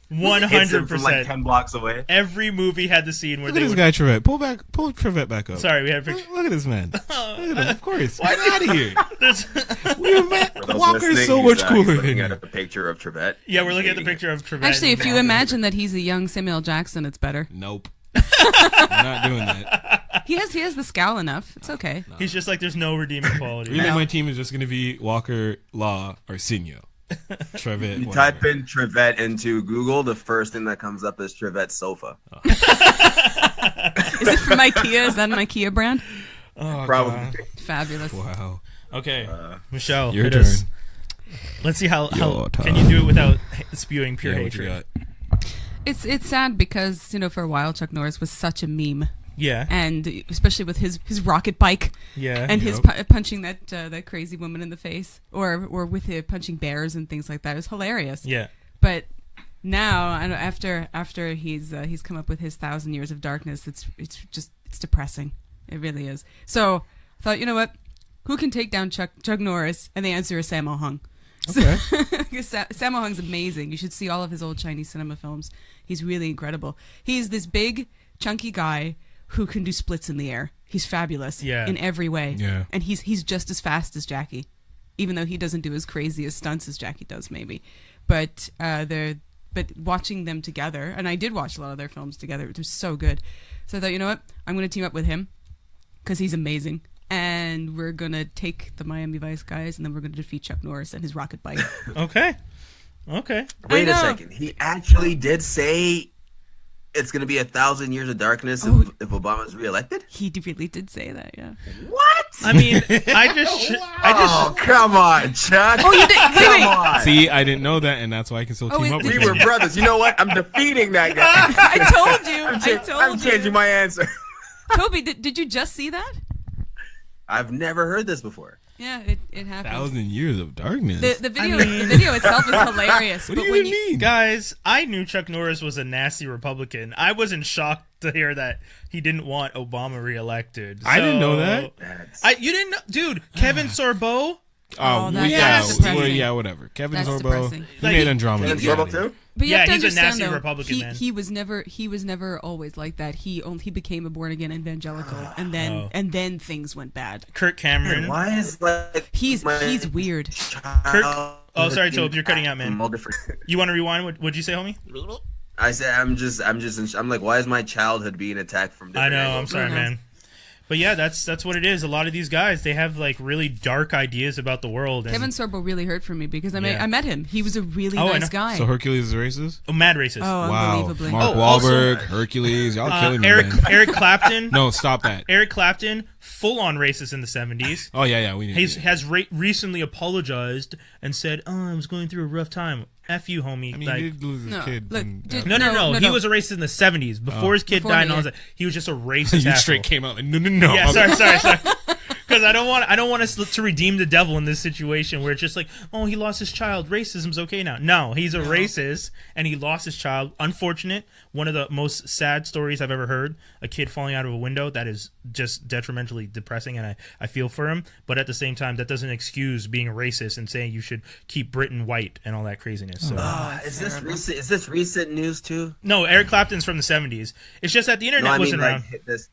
100%. from like 10 blocks away. Every movie had the scene where look at they this would. guy, Trevette. Pull Trevette back up. Sorry, we had a picture. Look at this man. Look at him. Of course. Get out of here. There's- We were mad. For those Walker's listening, so he's, much cooler he's than looking you. at a picture of Trevette. Yeah, we're looking at the picture of Trevette. Actually, if you imagine that he's a young Samuel Jackson, it's better. Nope. I'm not doing that. He has the scowl enough. It's okay. He's just like, there's no redeeming quality. Really, my team is just going to be Walker, Law, Arsenio. Trevette. You whatever. type in Trevette into Google, the first thing that comes up is Trevette sofa. Is it from IKEA? Is that an IKEA brand? Oh, Probably. God. Fabulous. Wow. Okay, Michelle, Your hit turn. us. Let's see how Your can you do it without spewing pure Yeah, what you hatred. got? It's sad because, for a while Chuck Norris was such a meme. Yeah, And especially with his rocket bike yeah, and his Yep. punching that crazy woman in the face, or with punching bears and things like that. It was hilarious. yeah. But now, and after he's come up with his 1,000 Years of Darkness, it's depressing. It really is. So I thought, you know what? Who can take down Chuck Norris? And the answer is Sammo Hung. Okay. Sammo Hung's amazing. You should see all of his old Chinese cinema films. He's really incredible. He's this big, chunky guy who can do splits in the air. He's fabulous in every way. Yeah. And he's just as fast as Jackie, even though he doesn't do as crazy as stunts as Jackie does, maybe. But watching them together, and I did watch a lot of their films together. It was so good. So I thought, you know what? I'm going to team up with him because he's amazing. And we're going to take the Miami Vice guys, and then we're going to defeat Chuck Norris and his rocket bike. Okay. Wait a second. He actually did say it's going to be 1,000 years of darkness if Obama's reelected? He really did say that, yeah. What? I mean, I just Oh, come on, Chuck. Oh, you did? Come on. See, I didn't know that, and that's why I can still team up with We him. were brothers. You know what? I'm defeating that guy. I told you. I'm changing my answer. Toby, did you just see that? I've never heard this before. Yeah, it happened. 1,000 years of darkness. The video itself is hilarious. What but do you when mean? Guys, I knew Chuck Norris was a nasty Republican. I wasn't shocked to hear that he didn't want Obama reelected. I didn't know that. You didn't know, dude. Kevin Sorbo. that's depressing. Whatever. Kevin That's Sorbo, depressing. he made Andromeda. Kevin Sorbo too? But you have to he's a understand, nasty though, Republican, man. He was never always like that. He became a born again evangelical, and then things went bad. Kirk Cameron. Why is like He's weird. Oh, sorry, Tobe, you're cutting out, man. All different. You want to rewind? What'd you say, homie? I said I'm like, why is my childhood being attacked from different I know. I'm angles? sorry, man. But yeah, that's what it is. A lot of these guys, they have like really dark ideas about the world. And Kevin Sorbo really hurt for me because I met him. He was a really nice guy. So Hercules is racist? Oh, mad racist. Oh, Wow. unbelievably. Mark also- Wahlberg, Hercules, y'all killing me, man. Eric Clapton. No, stop that. Eric Clapton, full on racist in the 70s. Oh, yeah, we need to. Has recently apologized and said, "Oh, I was going through a rough time. F you, homie." I mean, like, he did lose his No, kid. look, and- just- no. He No. was a racist in the 70s before his kid Before died and me, all yeah. that. He was just a racist. you asshole. straight came out like, no. Yeah, sorry. Because I don't want us to redeem the devil in this situation where it's just like, oh, he lost his child. Racism's okay now. No, he's a racist and he lost his child. Unfortunate. One of the most sad stories I've ever heard. A kid falling out of a window. That is just detrimentally depressing, and I feel for him. But at the same time, that doesn't excuse being a racist and saying you should keep Britain white and all that craziness. So. Is this recent news too? No, Eric Clapton's from the 70s. It's just that the internet wasn't around. This.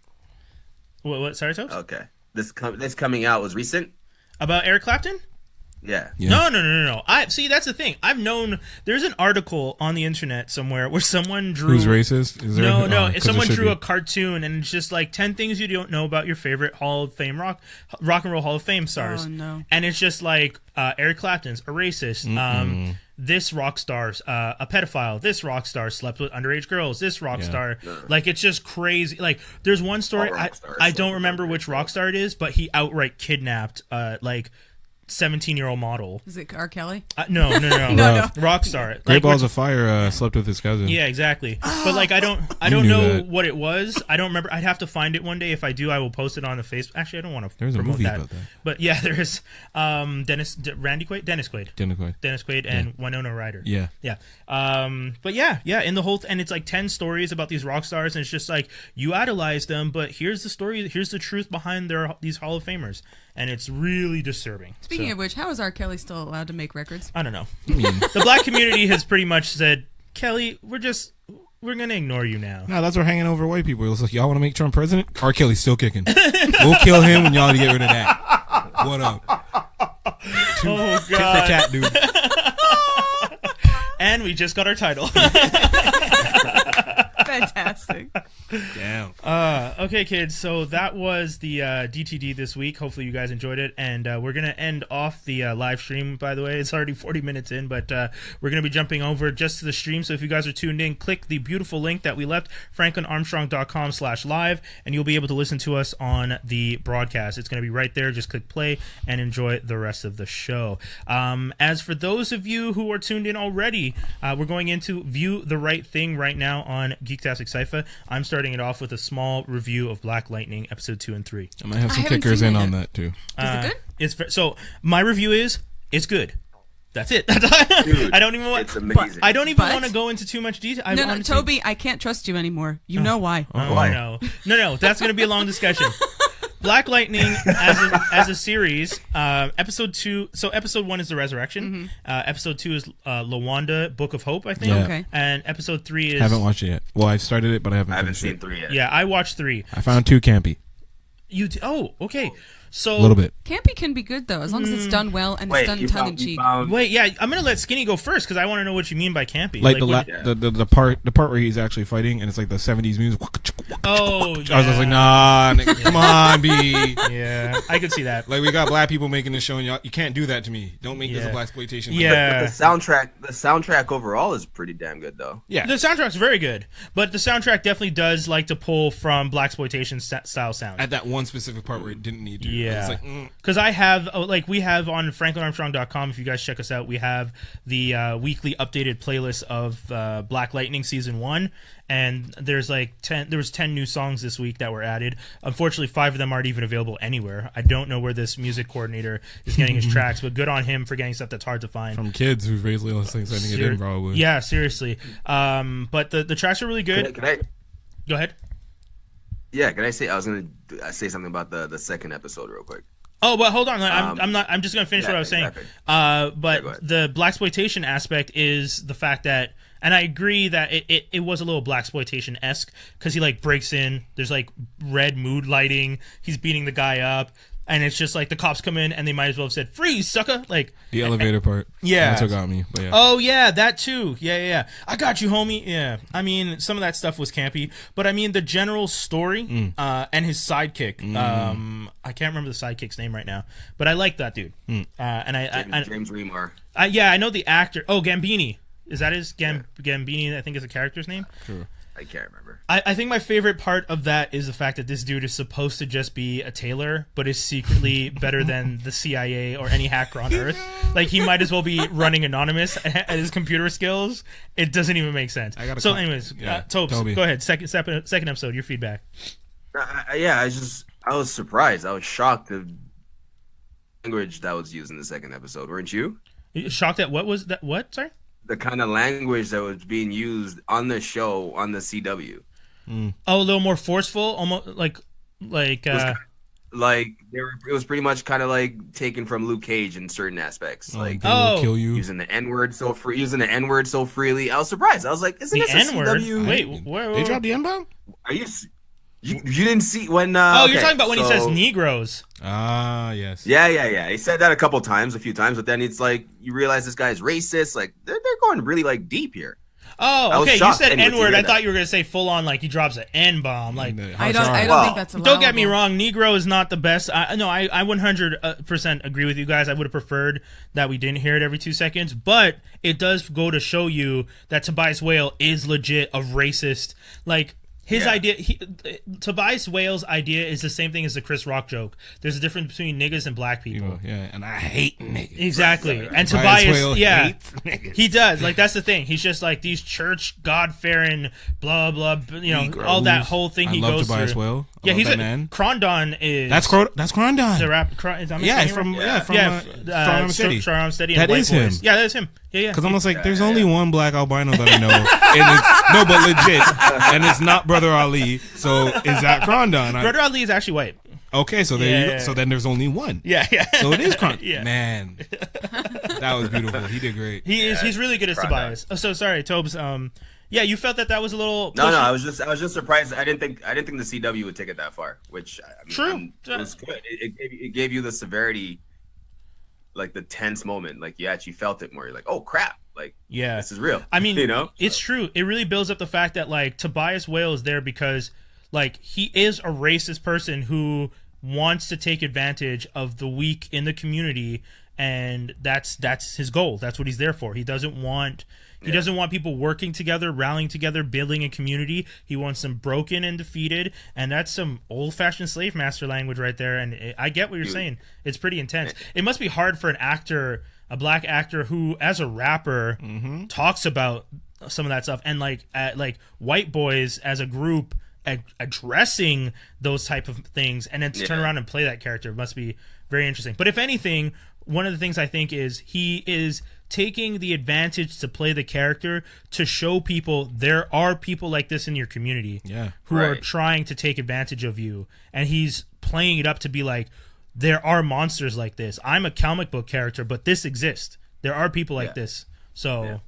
What? Sorry, Tobes? Okay. This coming out was recent. About Eric Clapton? Yeah. No. I see. That's the thing. I've known. There's an article on the internet somewhere where someone drew. Who's racist? Is there, No. 'cause Someone there should drew be. a cartoon, and it's just like 10 things you don't know about your favorite Hall of Fame rock and roll Hall of Fame stars. Oh, no. And it's just like Eric Clapton's a racist. This rock star's a pedophile. This rock star slept with underage girls. This rock star, like, it's just crazy. Like, there's one story. I don't remember which rock star it is, but he outright kidnapped like 17-year-old model. Is it R. Kelly? No. No. Rockstar. Great Balls of Fire slept with his cousin. Yeah, exactly. But like, I don't knew know that. what it was. I don't remember. I'd have to find it one day. If I do, I will post it on the Facebook. Actually, I don't want to There's a promote movie that. about that. But yeah, there's Dennis Quaid and Winona Ryder. Yeah. But yeah, in the whole and it's like 10 stories about these rock stars, and it's just like you idolize them, but here's the story, here's the truth behind these Hall of Famers, and it's really disturbing. Speaking of which, how is R. Kelly still allowed to make records? I don't know. The black community has pretty much said, Kelly, we're gonna ignore you now. No, that's where hanging over white people. It was like, y'all want to make Trump president? R. Kelly's still kicking. We'll kill him and y'all need to get rid of that. What up? Oh, Tit for God. tat, dude. And we just got our title. Fantastic. Damn. Okay, kids. So that was the DTD this week. Hopefully you guys enjoyed it. And we're going to end off the live stream, by the way. It's already 40 minutes in, but we're going to be jumping over just to the stream. So if you guys are tuned in, click the beautiful link that we left, franklinarmstrong.com/live, and you'll be able to listen to us on the broadcast. It's going to be right there. Just click play and enjoy the rest of the show. As for those of you who are tuned in already, we're going into View the Right Thing right now on Geektastic Cypher. I'm starting it off with a small review of Black Lightning episode 2 and 3. I might have some haven't kickers seen in it on yet. that too. Is it good? So my review is it's good. That's it. Dude, I don't even want. it's amazing. I don't even But- want to go into too much detail. No, Toby, I can't trust you anymore. You know why. Oh, Why? no. That's going to be a long discussion. Black Lightning as a series, episode 2. So episode 1 is the Resurrection. Episode 2 is Lawanda, Book of Hope, I think. Yeah. Okay. And episode 3 is. Haven't watched it yet. Well, I've started it, but I haven't seen it. 3 yet. Yeah, I watched 3. I found 2 campy. Okay. So A little bit. Campy can be good though, as long as it's done well and it's done tongue in cheek. Wait, yeah, I'm gonna let Skinny go first because I want to know what you mean by campy. Like what- the part where he's actually fighting and it's like the 70s music. Oh, I was just like, nah, nigga, come on, B. Yeah, I could see that. Like, we got black people making this show, and you can't do that to me. Don't make this a black exploitation. Yeah. But the soundtrack overall is pretty damn good, though. Yeah. The soundtrack's very good, but the soundtrack definitely does like to pull from blaxploitation style sound. At that one specific part where it didn't need to. Yeah. It's like, Because I have, we have on FranklinArmstrong.com, if you guys check us out, we have the weekly updated playlist of Black Lightning Season 1, and there's like 10 new songs this week that were added. Unfortunately, 5 of them aren't even available anywhere. I don't know where this music coordinator is getting his tracks, but good on him for getting stuff that's hard to find. from kids who've raised little things, I think it in probably. Yeah, seriously. But the tracks are really good. Can I Go ahead. Yeah, can I say? I was gonna say something about the second episode real quick. Oh, but hold on. I'm just gonna finish what I was saying. Exactly. But the blaxploitation aspect is the fact that, and I agree that it was a little blaxploitation-esque because he like breaks in. There's like red mood lighting. He's beating the guy up, and it's just like the cops come in and they might as well have said "freeze, sucker!" Like The elevator part. Yeah. That's what got me. But yeah. Oh yeah, that too. Yeah. I got you, homie. Yeah. I mean, some of that stuff was campy, but I mean the general story and his sidekick. I can't remember the sidekick's name right now, but I like that dude. And I James Remar. I know the actor. Oh, Gambini. Is that his Gambini? I think is the character's name. True. I can't remember. I think my favorite part of that is the fact that this dude is supposed to just be a tailor, but is secretly better than the CIA or any hacker on Earth. Like, he might as well be running anonymous at his computer skills. It doesn't even make sense. Anyways, Tobi, go ahead. Second episode, your feedback. I was surprised. I was shocked at the language that was used in the second episode. Weren't you? Shocked at what was that? What? Sorry? The kind of language that was being used on the show on the CW. Oh, a little more forceful, almost like it was pretty much kind of like taken from Luke Cage in certain aspects. Like, they will kill you. using the N-word so freely. I was surprised. I was like, isn't the this N-word? a CW? Wait, where? They dropped the N-bomb? Are you didn't see when? You're talking about when he says Negroes. Ah, yes. Yeah. He said that a few times, but then it's like you realize this guy's racist. Like they're going really like deep here. Oh, okay. You said anyway, N-word. I thought you were gonna say full on like he drops an N-bomb. Like I don't think that's allowable. Don't get me wrong. Negro is not the best. I 100% agree with you guys. I would have preferred that we didn't hear it every 2 seconds, but it does go to show you that Tobias Whale is legit a racist. Like. His idea, Tobias Whale's idea is the same thing as the Chris Rock joke. There's a difference between niggas and black people. Yeah, and I hate niggas. Exactly. Right. And Tobias hates niggas. He does. Like, that's the thing. He's just like these church, God-fearing, blah, blah, all that whole thing he goes Tobias through. Whale. Yeah, he's that man. Crondon is... That's Crondon. The rap... He's from Strong Steady. Strong Steady. That is him. Yeah, that's him. Yeah. Because I'm almost like, there's only one black albino that I know. But legit. And it's not Brother Ali. So is that Crondon? Brother Ali is actually white. Okay, so there you go. So then there's only one. Yeah. So it is Crondon. Yeah. Man. That was beautiful. He did great. He's really good as Tobias. Oh, so sorry, Tobes. Yeah, you felt that was a little... No, I was just surprised. I didn't think the CW would take it that far, which True. It was good. It gave you the severity, like the tense moment. Like you actually felt it more. You're like, oh crap! Like, yeah, this is real. I mean, it's true. It really builds up the fact that like Tobias Whale is there because like he is a racist person who wants to take advantage of the weak in the community, and that's his goal. That's what he's there for. He doesn't want people working together, rallying together, building a community. He wants them broken and defeated, and that's some old-fashioned slave master language right there. And I get what you're saying. It's pretty intense. It must be hard for a black actor who, as a rapper, talks about some of that stuff, and like white boys as a group addressing those type of things, and then to turn around and play that character must be very interesting. But if anything, one of the things I think is he is taking the advantage to play the character to show people there are people like this in your community who are trying to take advantage of you, and he's playing it up to be like, there are monsters like this. I'm a comic book character, but this exists. There are people like this. So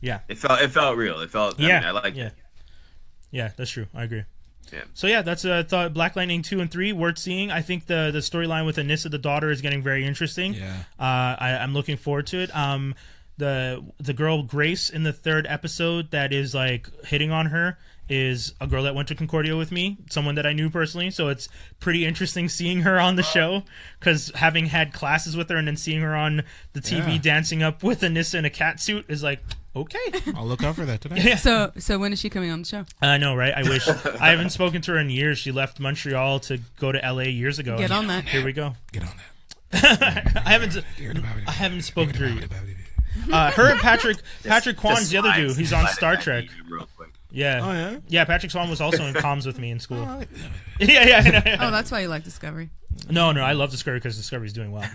it felt real. It felt I like it. Yeah, that's true. I agree. Yeah. So that's thought Black Lightning 2 and 3 worth seeing. I think the storyline with Anissa, the daughter, is getting very interesting. Yeah. I'm looking forward to it. The girl Grace in the 3rd episode that is like hitting on her is a girl that went to Concordia with me, someone that I knew personally. So it's pretty interesting seeing her on the show, because having had classes with her and then seeing her on the TV dancing up with Anissa in a cat suit is like, okay. I'll look out for that today. So when is she coming on the show? I know, right? I wish. I haven't spoken to her in years. She left Montreal to go to LA years ago. Get on that. Here we go. Get on that. I haven't spoken to her. Her and Patrick Kwan's the other dude. He's on Star Trek. Yeah. Oh, yeah? Yeah, Patrick Swan was also in comms with me in school. Yeah. Oh, that's why you like Discovery. No, I love Discovery because Discovery's doing well.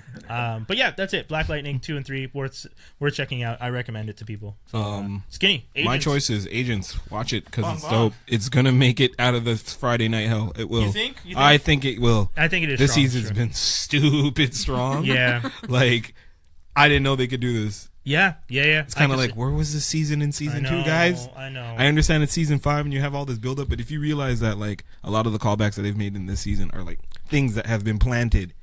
But yeah, that's it. Black Lightning 2 and 3 worth checking out. I recommend it to people. So, Skinny. Agents. My choice is Agents. Watch it because it's dope. It's gonna make it out of the Friday night hell. It will. You think? I think it will. I think it is. This season's been stupid strong. Yeah. Like, I didn't know they could do this. Yeah. It's kind of like, where was the season in season 2, guys? I know. I understand it's season 5 and you have all this build up, but if you realize that like a lot of the callbacks that they've made in this season are like things that have been planted.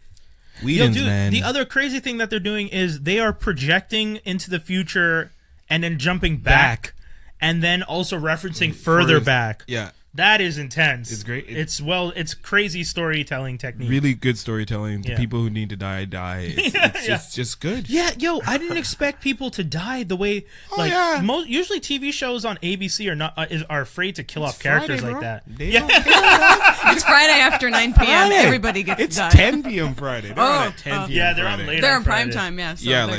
Man. The other crazy thing that they're doing is they are projecting into the future and then jumping back. And then also referencing further back. Yeah. That is intense. It's great. It's crazy storytelling technique. Really good storytelling. The people who need to die. It's just good. Yeah, I didn't expect people to die the way usually TV shows on ABC are afraid to kill off characters like that. It's Friday after 9 p.m. Everybody gets it's to die. 10 p.m. Friday. They're on at 10 p.m. Yeah, they're on later. They're on prime time. Yeah.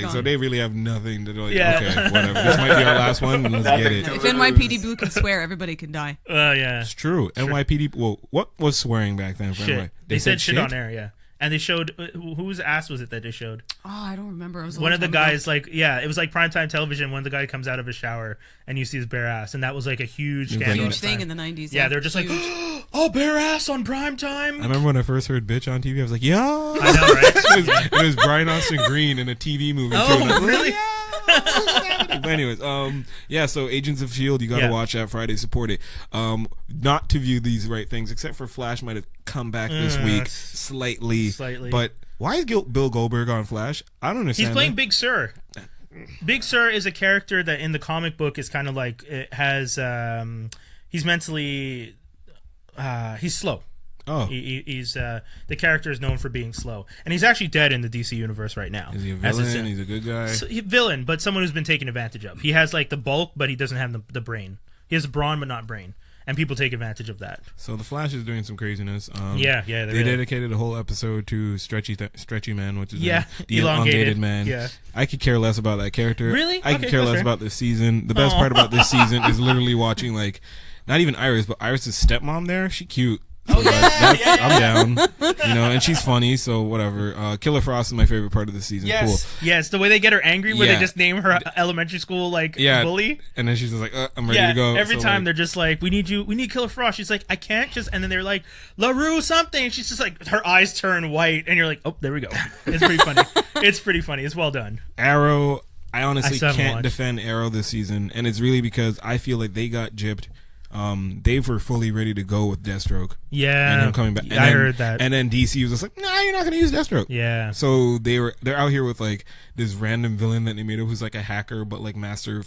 So they really have nothing to do. Okay, whatever. This might be our last one. Let's get it. If NYPD Blue can swear, everybody can die. Yeah. It's true. NYPD. Well, what was swearing back then? For shit. They said shit on air. Yeah. And they showed whose ass was it that they showed? Oh, I don't remember. It was one of the guys ago. It was like primetime television when the guy comes out of his shower and you see his bare ass, and that was like a huge thing in the 90s. Yeah, they're just huge. Like, oh, bare ass on primetime. I remember when I first heard "bitch" on TV, I was like, yeah. I know, right? it was Brian Austin Green in a TV movie. Oh, really? But anyways, so Agents of S.H.I.E.L.D., you gotta watch that Friday, support it. Not to view these right things, except for Flash might have come back this week slightly. But why is Bill Goldberg on Flash? I don't understand. He's playing Big Sur. Big Sur is a character that in the comic book is kind of like, it has he's mentally he's slow. Oh, he's the character is known for being slow, and he's actually dead in the DC universe right now. Is he a villain? He's a good guy. Villain, but someone who's been taken advantage of. He has like the bulk, but he doesn't have the brain. He has brawn, but not brain, and people take advantage of that. So the Flash is doing some craziness. They dedicated a whole episode to Stretchy Man, which is the elongated man. Yeah, I could care less about that character. Really? I could care less about this season. The best part about this season is literally watching not even Iris, but Iris's stepmom there. She cute. So I'm down, and she's funny, so whatever. Killer Frost is my favorite part of the season. Yes, cool. Yes, the way they get her angry, where they just name her elementary school bully, and then she's just like, "I'm ready to go." Every time they're just like, "We need Killer Frost." She's like, "I can't just," and then they're like, "LaRue something," and she's just like, her eyes turn white, and you're like, "Oh, there we go." It's pretty funny. It's pretty funny. It's well done. Arrow, I honestly can't defend Arrow this season, and it's really because I feel like they got gypped. They were fully ready to go with Deathstroke. Yeah, and him coming back. I heard that. And then DC was just like, "Nah, you're not going to use Deathstroke." Yeah. So they're out here with this random villain that they made up who's like a hacker, but master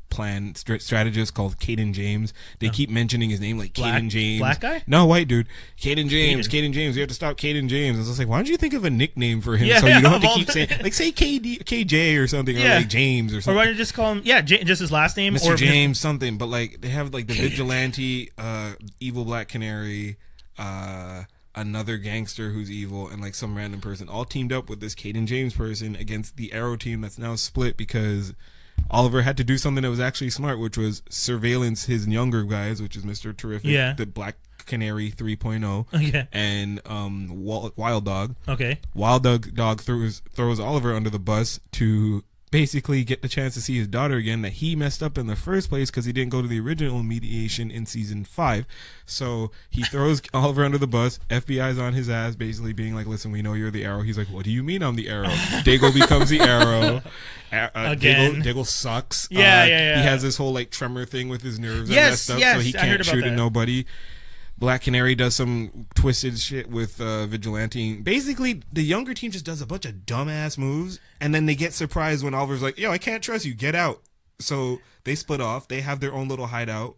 plan strategist called Caden James. They keep mentioning his name Caden James. Black guy? No, white dude. Caden James. We have to stop Caden James. I was like, why don't you think of a nickname for him so you don't have to keep saying say KJ or something or James or something. Or why don't you just call him just his last name Mr. James something. But they have the vigilante, evil Black Canary, another gangster who's evil, and some random person all teamed up with this Caden James person against the Arrow team that's now split because Oliver had to do something that was actually smart, which was surveillance his younger guys, which is Mr. Terrific, the black Canary 3.0, Okay. and Wild Dog. Okay. Wild Dog throws Oliver under the bus to basically get the chance to see his daughter again that he messed up in the first place because he didn't go to the original mediation in season 5. So he throws Oliver under the bus. FBI's on his ass, basically being like, listen, we know you're the Arrow. He's like, what do you mean I'm the Arrow? Dago becomes the Arrow. Again. Dago sucks. Yeah. He has this whole like tremor thing with his nerves Yes, messed up, so he I heard can't about shoot at that. nobody. Black Canary does some twisted shit with Vigilante. Basically, the younger team just does a bunch of dumbass moves, and then they get surprised when Oliver's like, yo, I can't trust you, get out. So they split off. They have their own little hideout.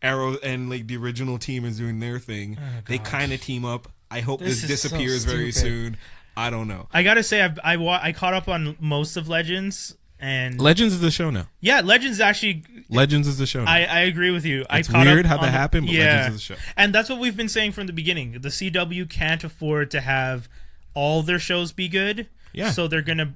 Arrow and like the original team is doing their thing. They kind of team up. I hope this disappears very soon. I don't know. I gotta say, I caught up on most of Legends. And Legends is the show now. Yeah, Legends actually. Legends is the show now. I agree with you. It's weird how that happened, but Legends is the show. And that's what we've been saying from the beginning. The CW can't afford to have all their shows be good. Yeah. So they're gonna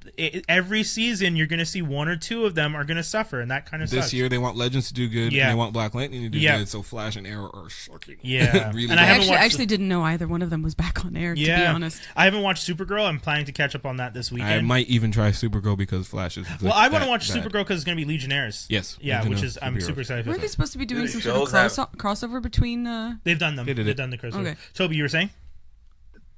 every season you're gonna see one or two of them are gonna suffer, and that kind of this sucks. year they want Legends to do good. Yeah. And they want Black Lightning to do good. So Flash and Arrow are sucking. Yeah. Really and bad. I actually didn't know either one of them was back on air. To be honest, I haven't watched Supergirl. I'm planning to catch up on that this weekend. I might even try Supergirl because Flash is. Well, I want to watch Supergirl because it's gonna be Legionnaires. Yes. Yeah, which is I'm super excited for. Weren't they supposed to be doing some sort of crossover between? They've done them. They've done the crossover. Okay. Toby, you were saying?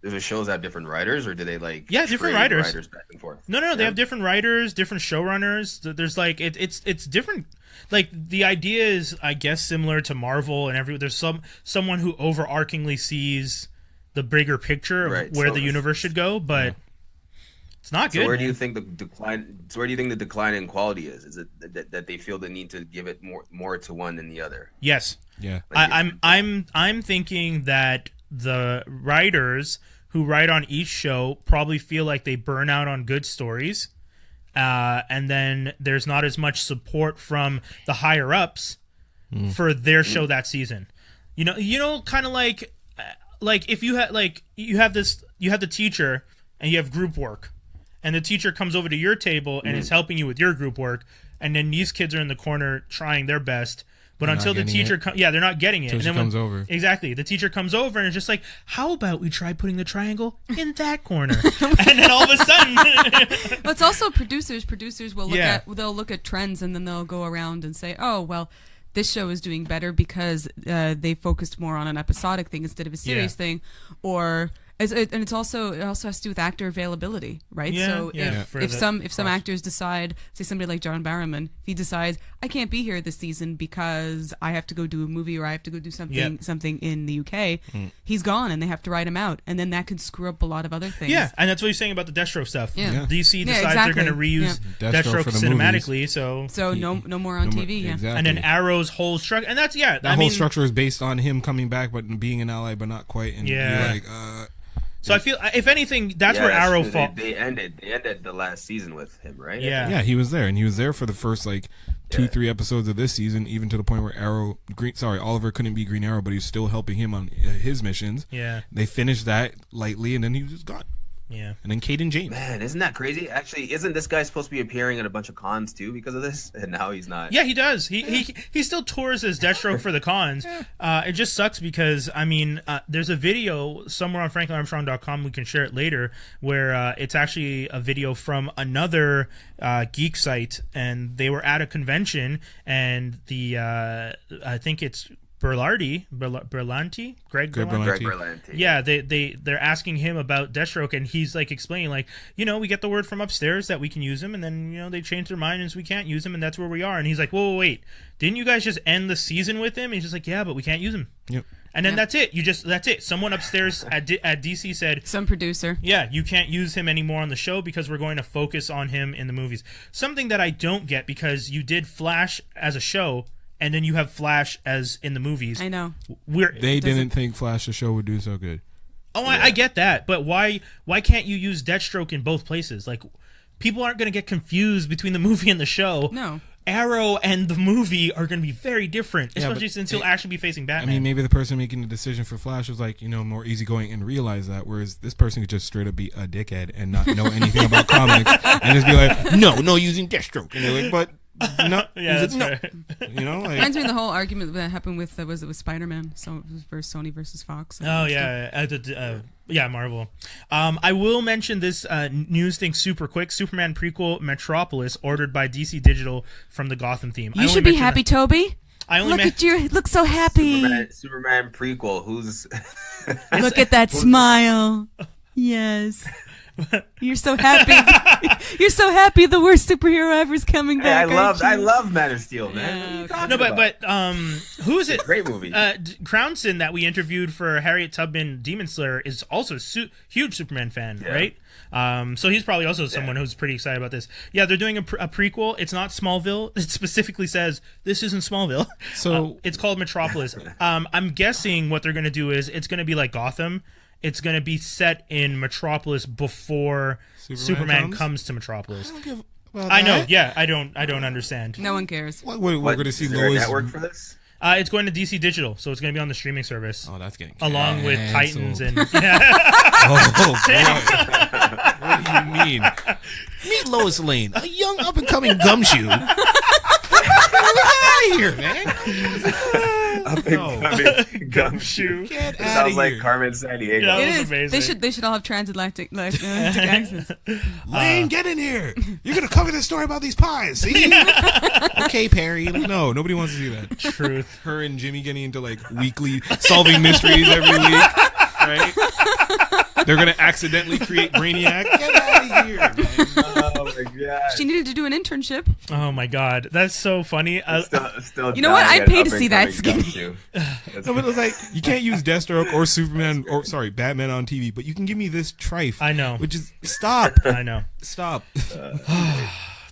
Do the shows have different writers, or do they like different writers back and forth? No, they have different writers, different showrunners. There's like it's different. Like the idea is, I guess, similar to Marvel and there's someone who overarchingly sees the bigger picture of where the universe should go, but it's not good. So where do you think the decline? So where do you think the decline in quality is? Is it that they feel the need to give it more to one than the other? Yes. Yeah. Like I'm thinking that the writers who write on each show probably feel like they burn out on good stories, and then there's not as much support from the higher ups for their show that season. You know, kind of like if you had you have the teacher and you have group work, and the teacher comes over to your table and is helping you with your group work, and then these kids are in the corner trying their best. But until the teacher they're not getting it. Until she comes over. Exactly. The teacher comes over and it's just like, how about we try putting the triangle in that corner? And then all of a sudden... Well, it's also producers. Producers will look at trends, and then they'll go around and say, oh, well, this show is doing better because they focused more on an episodic thing instead of a serious thing. Or... And it also has to do with actor availability, right? Yeah, so if some actors decide, say somebody like John Barrowman, if he decides I can't be here this season because I have to go do a movie or I have to go do something in the UK, he's gone and they have to write him out, and then that could screw up a lot of other things. Yeah, and that's what he's saying about the Deathstroke stuff. Yeah. DC decides they're going to reuse Deathstroke cinematically, so no more on TV. Exactly. And then Arrow's whole structure, and that's that whole structure is based on him coming back but being an ally but not quite, and you're like so I feel, if anything, that's where Arrow falls. They ended the last season with him, right? Yeah, he was there, and he was there for the first 2-3 episodes of this season, even to the point where Oliver couldn't be Green Arrow, but he was still helping him on his missions. Yeah, they finished that lightly, and then he was just gone. Yeah, and then Caden James. Man, isn't that crazy? Actually, isn't this guy supposed to be appearing at a bunch of cons too because of this? And now he's not. Yeah, he does. He still tours as Deathstroke for the cons. It just sucks because there's a video somewhere on FranklinArmstrong.com. We can share it later, where it's actually a video from another geek site, and they were at a convention, and I think it's Berlanti, Greg Berlanti. Yeah, they're asking him about Deathstroke, and he's explaining we get the word from upstairs that we can use him, and then they change their mind and we can't use him, and that's where we are. And he's like, whoa, wait, didn't you guys just end the season with him? And he's just like, yeah, but we can't use him. Yep. And then that's it. That's it. Someone upstairs at DC said, some producer, you can't use him anymore on the show because we're going to focus on him in the movies. Something that I don't get, because you did Flash as a show, and then you have Flash as in the movies. I know. They didn't think Flash the show would do so good. Oh, yeah. I get that, but why can't you use Deathstroke in both places? People aren't going to get confused between the movie and the show. No. Arrow and the movie are going to be very different, especially since he'll actually be facing Batman. I mean, maybe the person making the decision for Flash was more easygoing and realize that, whereas this person could just straight up be a dickhead and not know anything about comics and just be like, no, using Deathstroke. And they're like, No, Yeah, that's no. right. You know, like, Reminds me of the whole argument that happened with was it with Spider-Man, so versus Sony versus Fox. Oh yeah, Marvel. I will mention this news thing super quick. Superman prequel Metropolis ordered by DC Digital from the Gotham theme. You should be happy, Toby. Look at you. Look so happy. Superman prequel. Who's? Look at that smile. Yes. You're so happy. You're so happy the worst superhero ever is coming back. I love Man of Steel, man. Yeah, No, but who is it? Great movie. Crownson that we interviewed for Harriet Tubman Demon Slayer is also a huge Superman fan, right? So he's probably also someone who's pretty excited about this. Yeah, they're doing a prequel. It's not Smallville. It specifically says this isn't Smallville. So it's called Metropolis. I'm guessing what they're going to do is it's going to be like Gotham. It's going to be set in Metropolis before Superman comes to Metropolis. I know. Yeah, I don't understand. No one cares. we're going to see is there a Lois. network for this? It's going to DC Digital, so it's going to be on the streaming service. Oh, that's getting along with Titans and. Oh boy! What do you mean? Meet Lois Lane, a young up and coming gumshoe. Get out of here, man! Up and coming gumshoe. Get out Sounds of like here. Carmen Sandiego. Yeah. It was is. amazing. They should all have transatlantic accents. Lane, get in here! You're gonna cover this story about these pies. See? Okay, Perry. Like, no, nobody wants to see that. Truth. Her and Jimmy getting into like weekly solving mysteries every week, right? They're gonna accidentally create Brainiac. Get out of here, man. Oh my god. She needed to do an internship. Oh my god, that's so funny. Still You know what? I'd pay to see that skin. No, but it's like you can't use Deathstroke or Superman or Batman on TV, but you can give me this trife. I know. Which is stop. I know. Stop.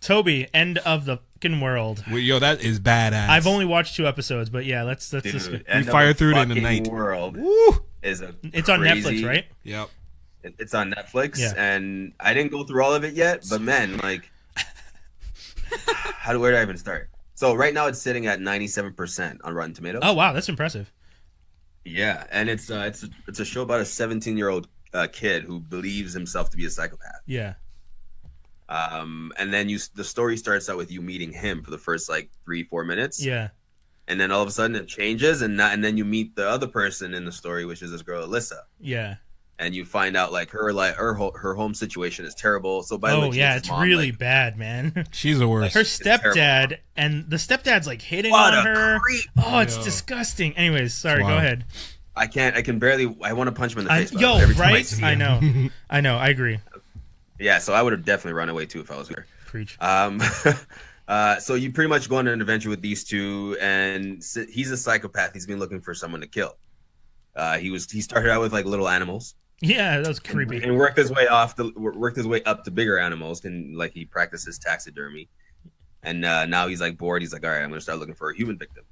Toby, end of the fucking world. Well, yo, that is badass. I've only watched 2 episodes, but yeah, let's Dude, just. we fire through it in the night. World Woo! is a It's on crazy- Netflix, right? Yep. It's on Netflix, Yeah. and I didn't go through all of it yet. But man, like, where do I even start? So right now it's sitting at 97% on Rotten Tomatoes. Oh wow, that's impressive. Yeah, and it's a show about a 17-year-old kid who believes himself to be a psychopath. Yeah. And then the story starts out with you meeting him for the first like 3-4 minutes. Yeah. And then all of a sudden it changes, and then you meet the other person in the story, which is this girl Alyssa. Yeah. And you find out like her home situation is terrible. So by the way, it's really bad, man. She's the worst. Her stepdad and the stepdad's like hitting what on a her. creep. Oh, it's disgusting. Anyways, sorry, Wow. go ahead. I can barely. I want to punch him in the face. by the Yo, way, every time right? see I him. know. I know. I agree. Yeah, so I would have definitely run away too if I was here. Preach. So you pretty much go on an adventure with these two, and he's a psychopath. He's been looking for someone to kill. He started out with like little animals. Yeah, that was creepy. And worked his way up to bigger animals, and like he practices taxidermy. And now he's like bored. He's like, all right, I'm gonna start looking for a human victim.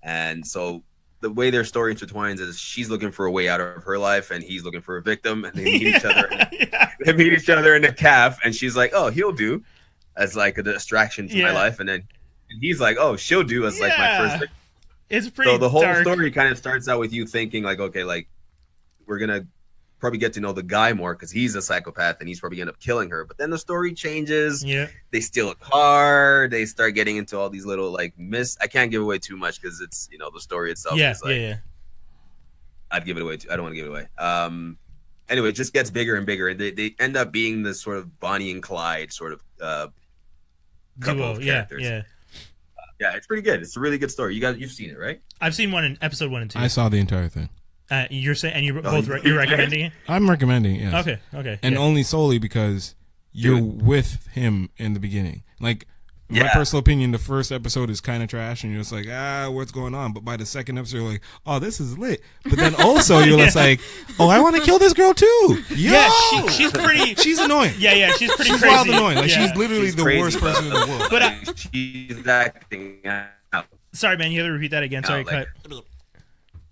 And so the way their story intertwines is she's looking for a way out of her life, and he's looking for a victim, and they meet each other. They meet each other in a calf, and she's like, oh, he'll do as like a distraction to my life, and he's like, oh, she'll do as like my first victim. It's pretty. So the whole dark. story kind of starts out with you thinking like, okay, like we're gonna probably get to know the guy more because he's a psychopath and he's probably gonna end up killing her. But then the story changes. Yeah. They steal a car. They start getting into all these little like I can't give away too much because it's the story itself. Yeah. Is like, Yeah. I'd give it away. I don't want to give it away. Anyway, it just gets bigger and bigger, and they end up being this sort of Bonnie and Clyde sort of couple Duo. of Yeah. characters. Yeah. Yeah, it's pretty good. It's a really good story. You've seen it, right? I've seen one in episode 1 and 2. I saw the entire thing. You're saying, and you're you recommending it? I'm recommending it, yes. Okay. And yeah. only solely because you're with him in the beginning. Like, my personal opinion, the first episode is kind of trash, and you're just like, what's going on? But by the second episode, you're like, oh, this is lit. But then also, you're just like, oh, I want to kill this girl too. Yo! Yeah, she's pretty. She's annoying. Yeah, she's pretty She's crazy. wild annoying. Like, Yeah. she's literally She's the crazy, worst person in the world. But she's acting out. sorry, man, you have to repeat that again. Sorry, like- cut.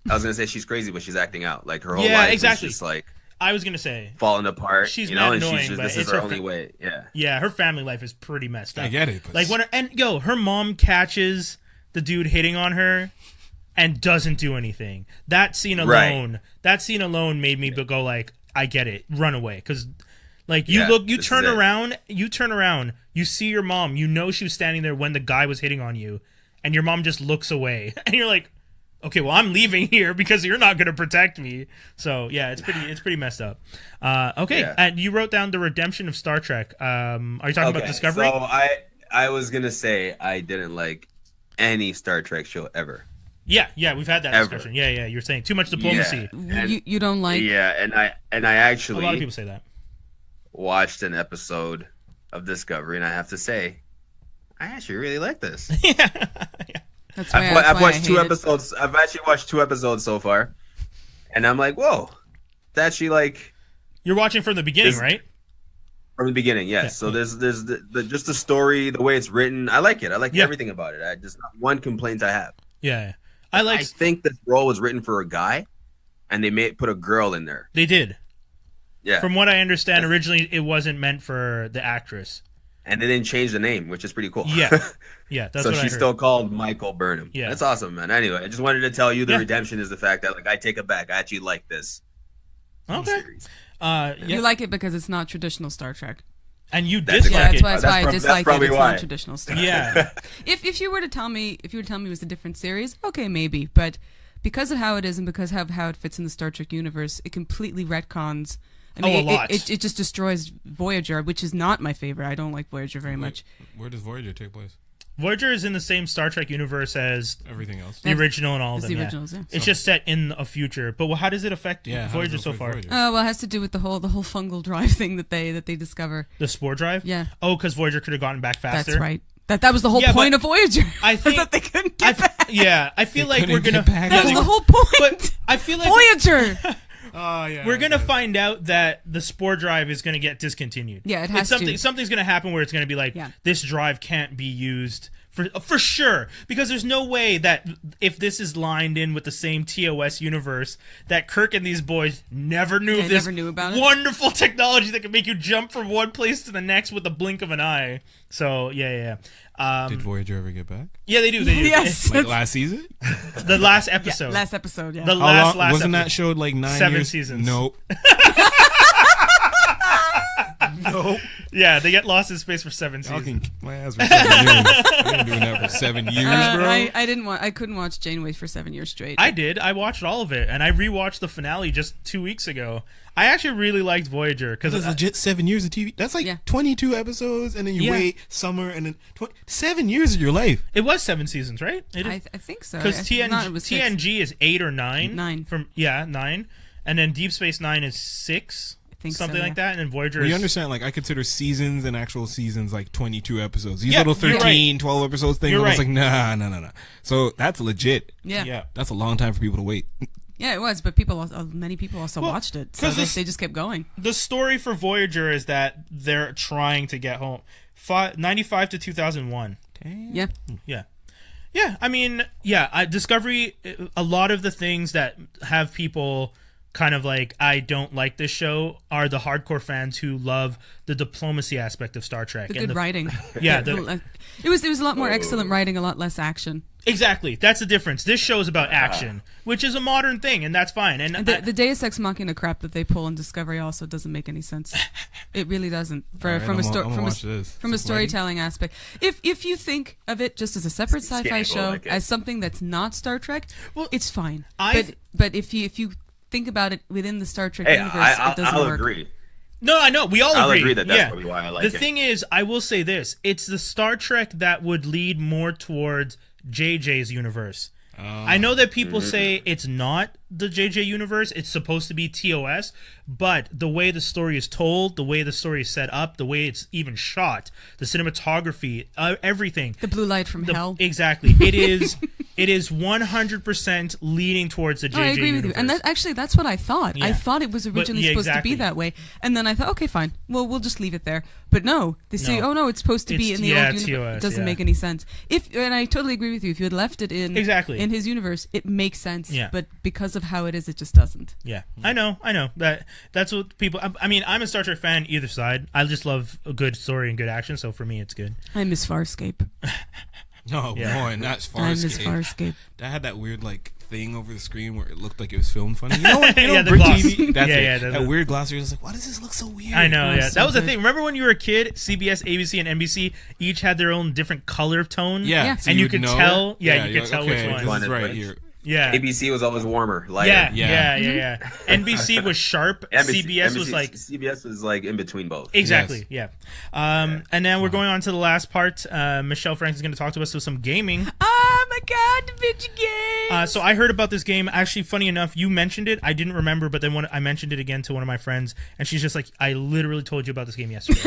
I was gonna say she's crazy, but she's acting out. Like her whole Yeah, life exactly. is just like I was gonna say. falling apart. She's and not she's annoying, just, but this it's is her her only way. Yeah. Yeah, her family life is pretty messed up. I get it. But Like her mom catches the dude hitting on her and doesn't do anything. That scene alone made me go like, I get it, run away, because Like you turn around, you see your mom, you know she was standing there when the guy was hitting on you, and your mom just looks away, and you're like, okay, well I'm leaving here because you're not gonna protect me. So yeah, it's pretty messed up. Okay, and you wrote down the redemption of Star Trek. Are you talking about Discovery? So I was gonna say I didn't like any Star Trek show ever. Yeah, we've had that discussion. Yeah, you're saying too much diplomacy. Yeah. You don't like. Yeah, and I actually a lot of people say that. Watched an episode of Discovery, and I have to say, I actually really like this. Yeah. That's why I've watched 2 episodes. I've actually watched 2 episodes so far, and I'm like, whoa, it's actually like. You're watching from the beginning, right? From the beginning, yes. Yeah. So there's just the story, the way it's written. I like it. I like everything about it. Just not one complaint I have. Yeah. I think this role was written for a guy, and they put a girl in there. They did. Yeah. From what I understand, originally it wasn't meant for the actress. And they didn't change the name, which is pretty cool. Yeah. That's so what she's still called Michael Burnham. Yeah. That's awesome, man. Anyway, I just wanted to tell you the redemption is the fact that I take it back. I actually like this series. You like it because it's not traditional Star Trek. And you dislike it. That's why I dislike it. It's not traditional Star Trek. Yeah. If you were to tell me it was a different series, okay, maybe. But because of how it is and because of how it fits in the Star Trek universe, it completely retcons. I mean, a lot. It just destroys Voyager, which is not my favorite. I don't like Voyager very much. Where does Voyager take place? Voyager is in the same Star Trek universe as everything else. The original and all of them. The originals, yeah. It's just set in a future. But how does it affect Voyager so far? Well, it has to do with the whole fungal drive thing that they discover. The spore drive? Yeah. Oh, because Voyager could have gotten back faster? That's right. That was the whole point of Voyager. I think that they couldn't get back. Yeah, I feel like we're gonna. That was the whole point. But I feel like Voyager. We're gonna find out that the spore drive is gonna get discontinued. Yeah, it has to. Something's gonna happen where it's gonna be like this drive can't be used for sure, because there's no way that if this is lined in with the same TOS universe that Kirk and these boys never knew of this wonderful technology that can make you jump from one place to the next with the blink of an eye. So yeah. Did Voyager ever get back? Yeah, they do. Yes. Like last season? The last episode. Yeah, last episode, yeah. The last wasn't episode. That showed like 9 7 years? seasons. Nope. Nope. Yeah, they get lost in space for 7 seasons. My ass for 7 years. I've been doing that for 7 years, bro. I couldn't watch Janeway for 7 years straight. I did. I watched all of it, and I rewatched the finale just 2 weeks ago. I actually really liked Voyager because it's legit 7 years of TV. That's like 22 episodes, and then you wait summer, and then 7 years of your life. It was 7 seasons, right? I think so. Because TNG is 8 or 9. 9. 9, and then Deep Space Nine is 6. Something like that, and then Voyager you understand, like, I consider seasons and actual seasons like 22 episodes. These little 13, 12 episodes things, I was like, nah. So that's legit. Yeah. That's a long time for people to wait. Yeah, it was, but many people also watched it, so they just kept going. The story for Voyager is that they're trying to get home. 95 to 2001. Damn. Yeah, I mean, Discovery, a lot of the things that have people kind of like, I don't like this show, are the hardcore fans who love the diplomacy aspect of Star Trek. The good writing. Yeah. It was a lot more excellent writing, a lot less action. Exactly. That's the difference. This show is about action, which is a modern thing, and that's fine. And the Deus Ex Machina crap that they pull in Discovery also doesn't make any sense. It really doesn't. From a storytelling aspect. If you think of it just as a separate sci-fi show, as something that's not Star Trek, well, it's fine. But if you think about it within the Star Trek universe, it doesn't work. I'll agree. No, I know. We all agree. I'll agree that's probably why I like it. The thing is, I will say this. It's the Star Trek that would lead more towards JJ's universe. I know that people say it's not the JJ universe. It's supposed to be TOS, but the way the story is told, the way the story is set up, the way it's even shot, the cinematography, everything. The blue light from hell. Exactly. It is 100% leading towards the JJ universe. I agree with you. And that's what I thought. Yeah. I thought it was originally supposed to be that way. And then I thought, okay, fine. Well, we'll just leave it there. But no, they say, it's supposed to be in the old universe. TOS, it doesn't make any sense. And I totally agree with you. If you had left it in his universe, it makes sense. Yeah. But because of how it is, it just doesn't. Yeah. I know. That's what people... I mean, I'm a Star Trek fan either side. I just love a good story and good action, so for me, it's good. I miss Farscape. No, boy, that's Farscape. I miss Farscape. That had that weird, like, thing over the screen where it looked like it was filmed funny. You know, Yeah, the Brick gloss. TV. That's Yeah, it. yeah, That weird glossary. I was like, why does this look so weird? I know, yeah. so That was the good. thing. Remember when you were a kid, CBS, ABC, and NBC each had their own different color tone? Yeah, Yeah. so And you would could know. tell, you you're could tell okay, which this one. is right Which? here. Yeah. ABC was always warmer, lighter. Yeah. NBC was sharp. CBS was like... CBS was like in between both. Exactly, yeah. And then we're going on to the last part. Michelle Frank is going to talk to us with some gaming. Oh my god, the video game. So I heard about this game. Actually, funny enough, you mentioned it. I didn't remember, but then when I mentioned it again to one of my friends, and she's just like, I literally told you about this game yesterday.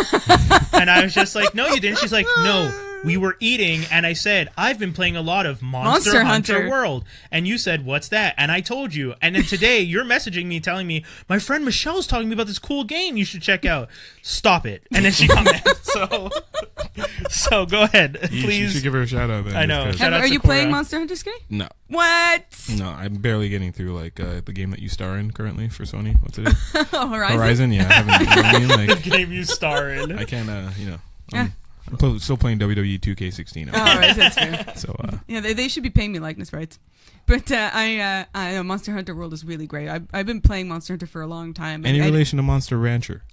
And I was just like, no, you didn't. She's like, no, we were eating, and I said, I've been playing a lot of Monster Hunter World. And you said, what's that? And I told you. And then today, you're messaging me, telling me, my friend Michelle's talking to me about this cool game you should check out. Stop it. And then she commented. So go ahead, You please. should give her a shout out. Then, I know. just 'cause- Shout out Are to you Cora. playing Monster Hunter Screen? No, What? no, I'm barely getting through like the game that you star in currently for Sony. What's it? Horizon? Yeah, I haven't. You know what I mean? Like, Game you star in. I can't. Yeah. I'm still playing WWE 2K16. Oh, right, that's fair. So Yeah, they should be paying me likeness rights. But I know Monster Hunter World is really great. I've been playing Monster Hunter for a long time. any relation to Monster Rancher?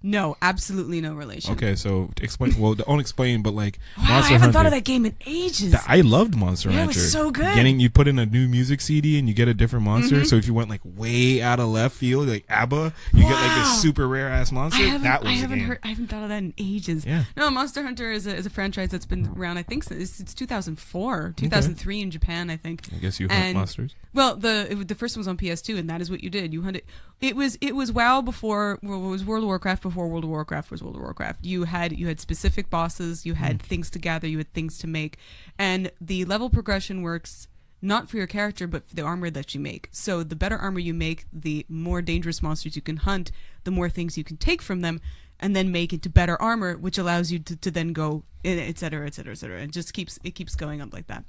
No, absolutely no relation. Okay, so explain. Well, don't explain, but like Wow, Monster I haven't Hunter. thought of that game in ages. I loved Monster Yeah, it Rancher. was so good. You put in a new music CD and you get a different monster. Mm-hmm. So if you went like way out of left field, like ABBA, you get like Wow. this super rare ass monster. That was I the haven't game. I haven't thought of that in ages. Yeah. No, Monster Hunter is a franchise that's been around. I think it's 2004, 2003 in Japan. I think. I guess you hunt And- monsters. Well, the first one was on PS2, and that is what you did. You hunted. It was WoW before. Well, it was World of Warcraft before World of Warcraft was World of Warcraft. You had specific bosses. You had things to gather. You had things to make, and the level progression works not for your character, but for the armor that you make. So the better armor you make, the more dangerous monsters you can hunt, the more things you can take from them, and then make into better armor, which allows you to then go, et cetera, et cetera, et cetera. It just keeps going up like that.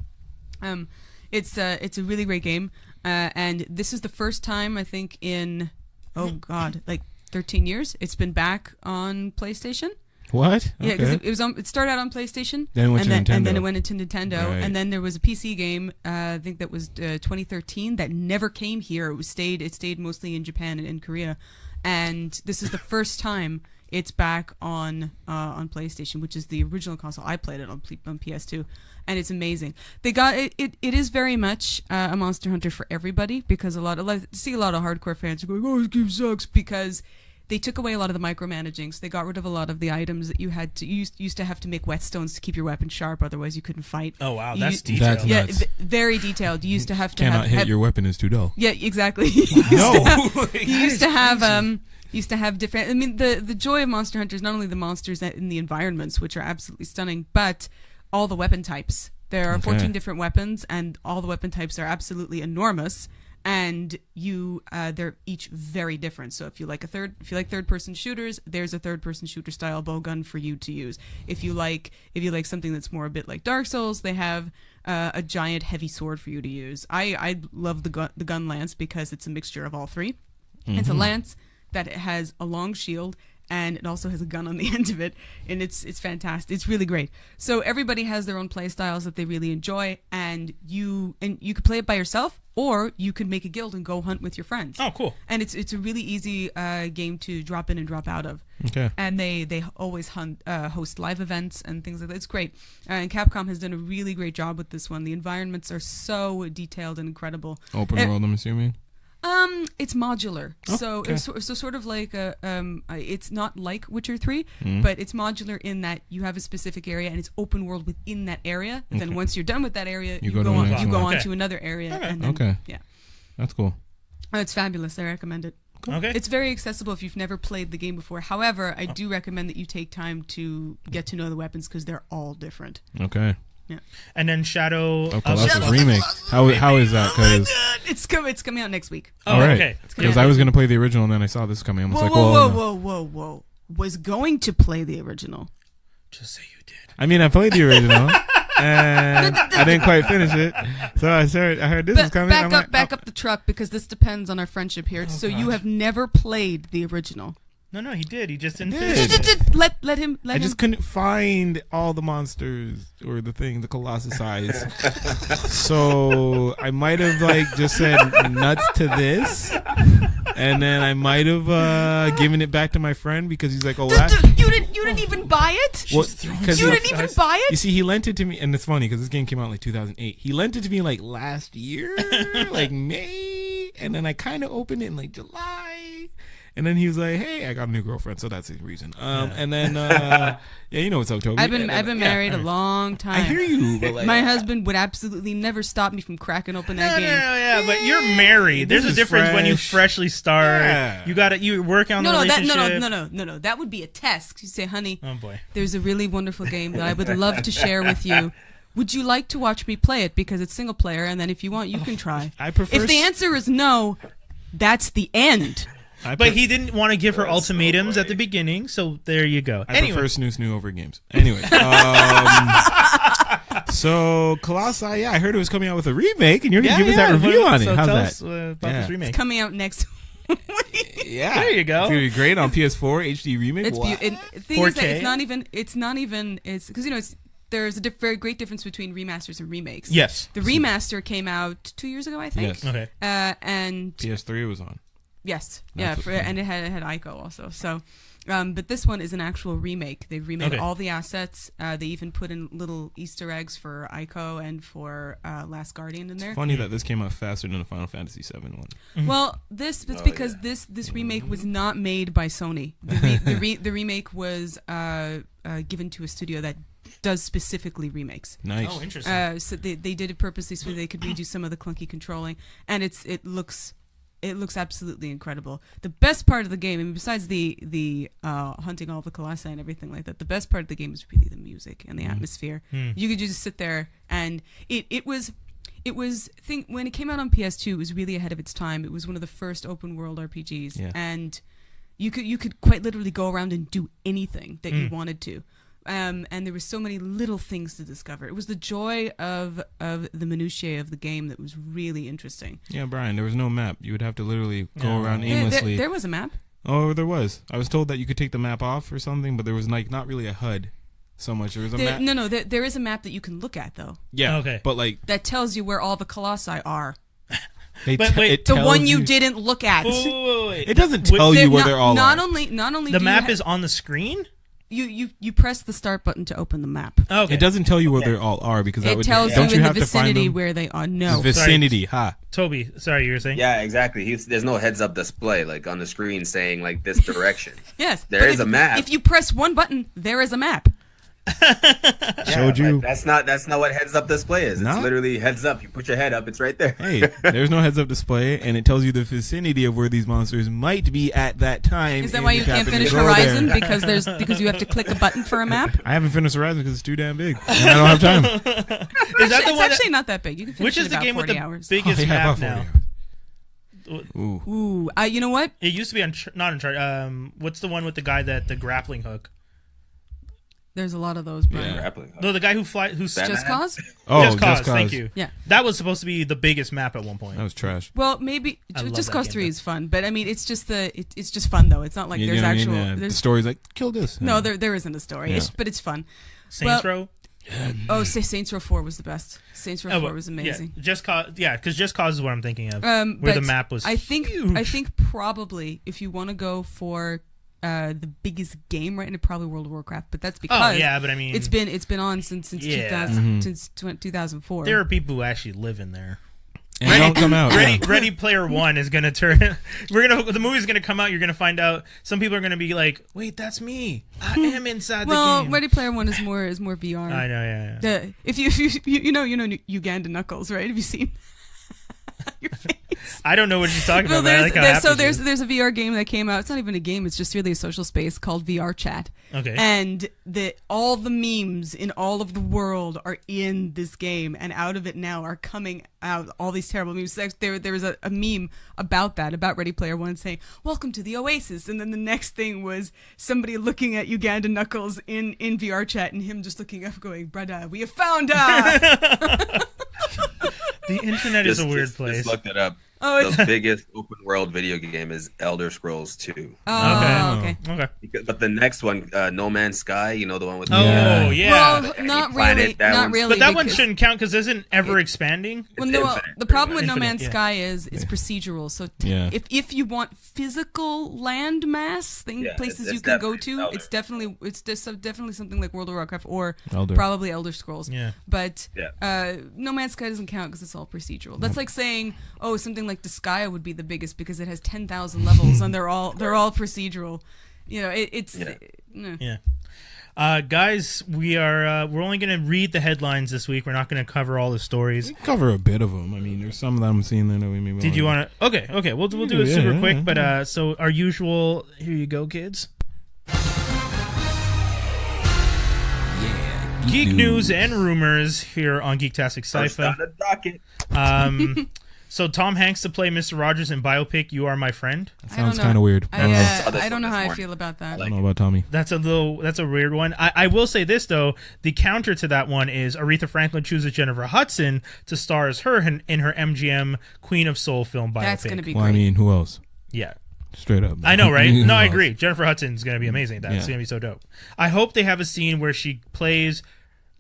It's a really great game, and this is the first time I think in like 13 years it's been back on PlayStation. What? Yeah, because it started out on PlayStation, Then it went to Nintendo. and then it went into Nintendo, Right. and then there was a PC game. I think that was 2013 that never came here. It stayed mostly in Japan and in Korea, and this is the first time it's back on PlayStation, which is the original console. I played it on PS2, and it's amazing. They got it. It is very much a Monster Hunter for everybody, because I see a lot of hardcore fans going, "Oh, this game sucks," because they took away a lot of the micromanaging. So they got rid of a lot of the items that you had to used to have to make whetstones to keep your weapon sharp, otherwise you couldn't fight. Oh, wow. You- That's detailed. That's Yeah, nuts. very detailed. You used to have to Cannot have hit your weapon is too dull. Yeah, exactly. No. You used to have different. I mean, the joy of Monster Hunter is not only the monsters in the environments, which are absolutely stunning, but all the weapon types. There are 14 different weapons, and all the weapon types are absolutely enormous. And they're each very different. So if you like third person shooters, there's a third person shooter style bow gun for you to use. If you like something that's more a bit like Dark Souls, they have a giant heavy sword for you to use. I love the gun lance because it's a mixture of all three. Mm-hmm. It's a lance that has a long shield, and it also has a gun on the end of it, and it's fantastic. It's really great. So everybody has their own play styles that they really enjoy, and you could play it by yourself, or you could make a guild and go hunt with your friends. Oh, cool. And it's a really easy game to drop in and drop out of. Okay. And they always host live events and things like that. It's great. And Capcom has done a really great job with this one. The environments are so detailed and incredible. Open world, I'm assuming. It's modular, so okay. so sort of like it's not like Witcher 3, Mm-hmm. but it's modular in that you have a specific area and it's open world within that area. And then once you're done with that area, you go go to on the next you go one. on Okay. to another area. Okay. And then, Okay. yeah, That's cool. it's fabulous. I recommend it. Okay. It's very accessible if you've never played the game before. However, I do recommend that you take time to get to know the weapons because they're all different. Okay. And then Shadow Oh, of Colossus remake. How is that? Because It's coming out next week. Oh, all right. okay. Because I was going to play the original, and then I saw this coming. I was like, whoa, well, whoa, no. whoa, whoa, whoa! Was going to play the original. Just say you did. I mean, I played the original, and I didn't quite finish it. So I heard this is coming. Back up the truck, because this depends on our friendship here. So you have never played the original. No, he did. He just didn't did. finish it. Let him. I just couldn't find all the monsters or the thing, the Colossus eyes. So I might have like just said nuts to this, and then I might have given it back to my friend because he's like, "Oh, you didn't even buy it. What? You didn't even buy it. You see, he lent it to me, and it's funny because this game came out in like 2008. He lent it to me like last year, like May, and then I kind of opened it in like July. And then he was like, "Hey, I got a new girlfriend," so that's the reason. And then, yeah, you know what's up, Tobi. I've been married a long time. I hear you, but like, my husband would absolutely never stop me from cracking open that game. Yeah, but you're married. There's a difference when you freshly start. Yeah. You work on the relationship. No. That would be a test. You say, "Honey, oh boy, there's a really wonderful game that I would love to share with you. Would you like to watch me play it? Because it's single player, and then if you want, you can try." I prefer. If the answer is no, that's the end. But he didn't want to give her ultimatums at the beginning, so there you go. I prefer Snoo over games. Anyway, so Colossus, yeah, I heard it was coming out with a remake, and you're going to give us that review on it. So How's tell that? us about this remake. It's coming out next week. Yeah, there you go. It's going to be great on PS4 HD remake. It's wow. the thing is that it's not even because there's a very great difference between remasters and remakes. Yes, the remaster came out 2 years ago, I think. Yes. Okay. And PS3 was on. Yes, and it had Ico also. So, but this one is an actual remake. They remade all the assets. They even put in little Easter eggs for Ico and for Last Guardian in there. It's funny that this came out faster than the Final Fantasy VII one. Mm-hmm. Well, this remake was not made by Sony. The remake was given to a studio that does specifically remakes. Nice. Oh, interesting. So they did it purposely so they could redo some of the clunky controlling, and it looks absolutely incredible. The best part of the game, and besides the hunting all the colossi and everything like that, the best part of the game is really the music and the atmosphere. You could just sit there, and it was when it came out on PS2, it was really ahead of its time. It was one of the first open world RPGs, and you could quite literally go around and do anything that you wanted to. And there were so many little things to discover. It was the joy of the minutiae of the game that was really interesting. Yeah, Brian, there was no map. You would have to literally go around aimlessly. There was a map. Oh, there was. I was told that you could take the map off or something, but there was like not really a HUD so much. There was a map. No, there is a map that you can look at though. Yeah, okay. But like that tells you where all the colossi are. But wait, the one you didn't look at. Wait. It doesn't tell you where they're all. Not only the map is on the screen. You press the start button to open the map. Okay. It doesn't tell you where they all are because that would tells don't you in have the to find vicinity them? where they are. No the vicinity, Tobi, sorry, you were saying? Yeah, exactly. There's no heads-up display like on the screen saying like this direction. Yes, there is a map. If you press one button, there is a map. Showed you. That's not what heads-up display is. It's literally heads up. You put your head up, it's right there. Hey, there's no heads-up display, and it tells you the vicinity of where these monsters might be at that time. Is that why you can't finish Horizon because you have to click a button for a map? I haven't finished Horizon because it's too damn big, and I don't have time. It's actually not that big. You can finish it in about 40 hours. Which is the game with the biggest map now? Ooh. You know what? It used to be not Uncharted. What's the one with the guy the grappling hook? There's a lot of those, Brian. Yeah. No, the guy who's Just Cause? Oh, Just Cause. Thank you. Yeah. That was supposed to be the biggest map at one point. That was trash. Well, maybe Just Cause 3 game, is fun, but I mean, it's just it's just fun though. It's not like there's actual. The story's like kill this. No, there isn't a story, but it's fun. Saints Row. Saints Row 4 was the best. Saints Row 4 was amazing. Yeah, because Just Cause is what I'm thinking of. Where the map was. I think huge. probably if you want to go for the biggest game right now, probably World of Warcraft, but that's because but I mean it's been on since 2004. There are people who actually live in there. And they don't come out. Ready Player One is gonna turn. The movie's gonna come out. You're gonna find out. Some people are gonna be like, "Wait, that's me. I am inside the game." Well, Ready Player One is more VR. I know, yeah. If you know Uganda Knuckles, right? Have you seen your face? I don't know what she's talking about. There's a VR game that came out. It's not even a game. It's just really a social space called VR Chat. Okay. And all the memes in all of the world are in this game, and out of it now are coming out all these terrible memes. There was a meme about Ready Player One saying, "Welcome to the Oasis," and then the next thing was somebody looking at Uganda Knuckles in VR Chat, and him just looking up, going, "Brother, we have found her." The internet is a weird place. Just looked it up. Oh, the biggest open world video game is Elder Scrolls 2. Oh, okay. Okay. But the next one, No Man's Sky, you know, the one with Oh, yeah. Well, Any not planet, really. that Not one's- really. But that one because- shouldn't count because isn't ever expanding. Well, It's no, infinite, the problem with pretty No much. Man's Infinite, Sky is it's procedural. So Yeah. if you want physical land mass places it's you can go definitely to, Elder. it's definitely something like World of Warcraft or Elder. probably Elder Scrolls. Yeah. But Yeah. No Man's Sky doesn't count because it's all procedural. That's like saying, oh, something like Disgaea would be the biggest because it has 10,000 levels and they're all procedural. You know, it's. No. Yeah. Guys, we're only going to read the headlines this week. We're not going to cover all the stories. We cover a bit of them. I mean, there's some that I'm seeing that we maybe. Did you want to? Okay. We'll do it Yeah, super yeah, quick. yeah. But so our usual. Here you go, kids. Geek news and rumors here on Geektastic First on Sci-Fi. the docket. So Tom Hanks to play Mr. Rogers in biopic "You Are My Friend." That I don't sounds know. kind of weird. I saw this don't know one how this I morning. feel about that. I don't know about Tommy. That's a weird one. I will say this though: the counter to that one is Aretha Franklin chooses Jennifer Hudson to star as her in her MGM Queen of Soul film biopic. That's going to be Well, I great. mean, who else? Yeah. Straight up. I know, right? Who No, I else? agree. Jennifer Hudson's going to be amazing. That's Yeah. going to be so dope. I hope they have a scene where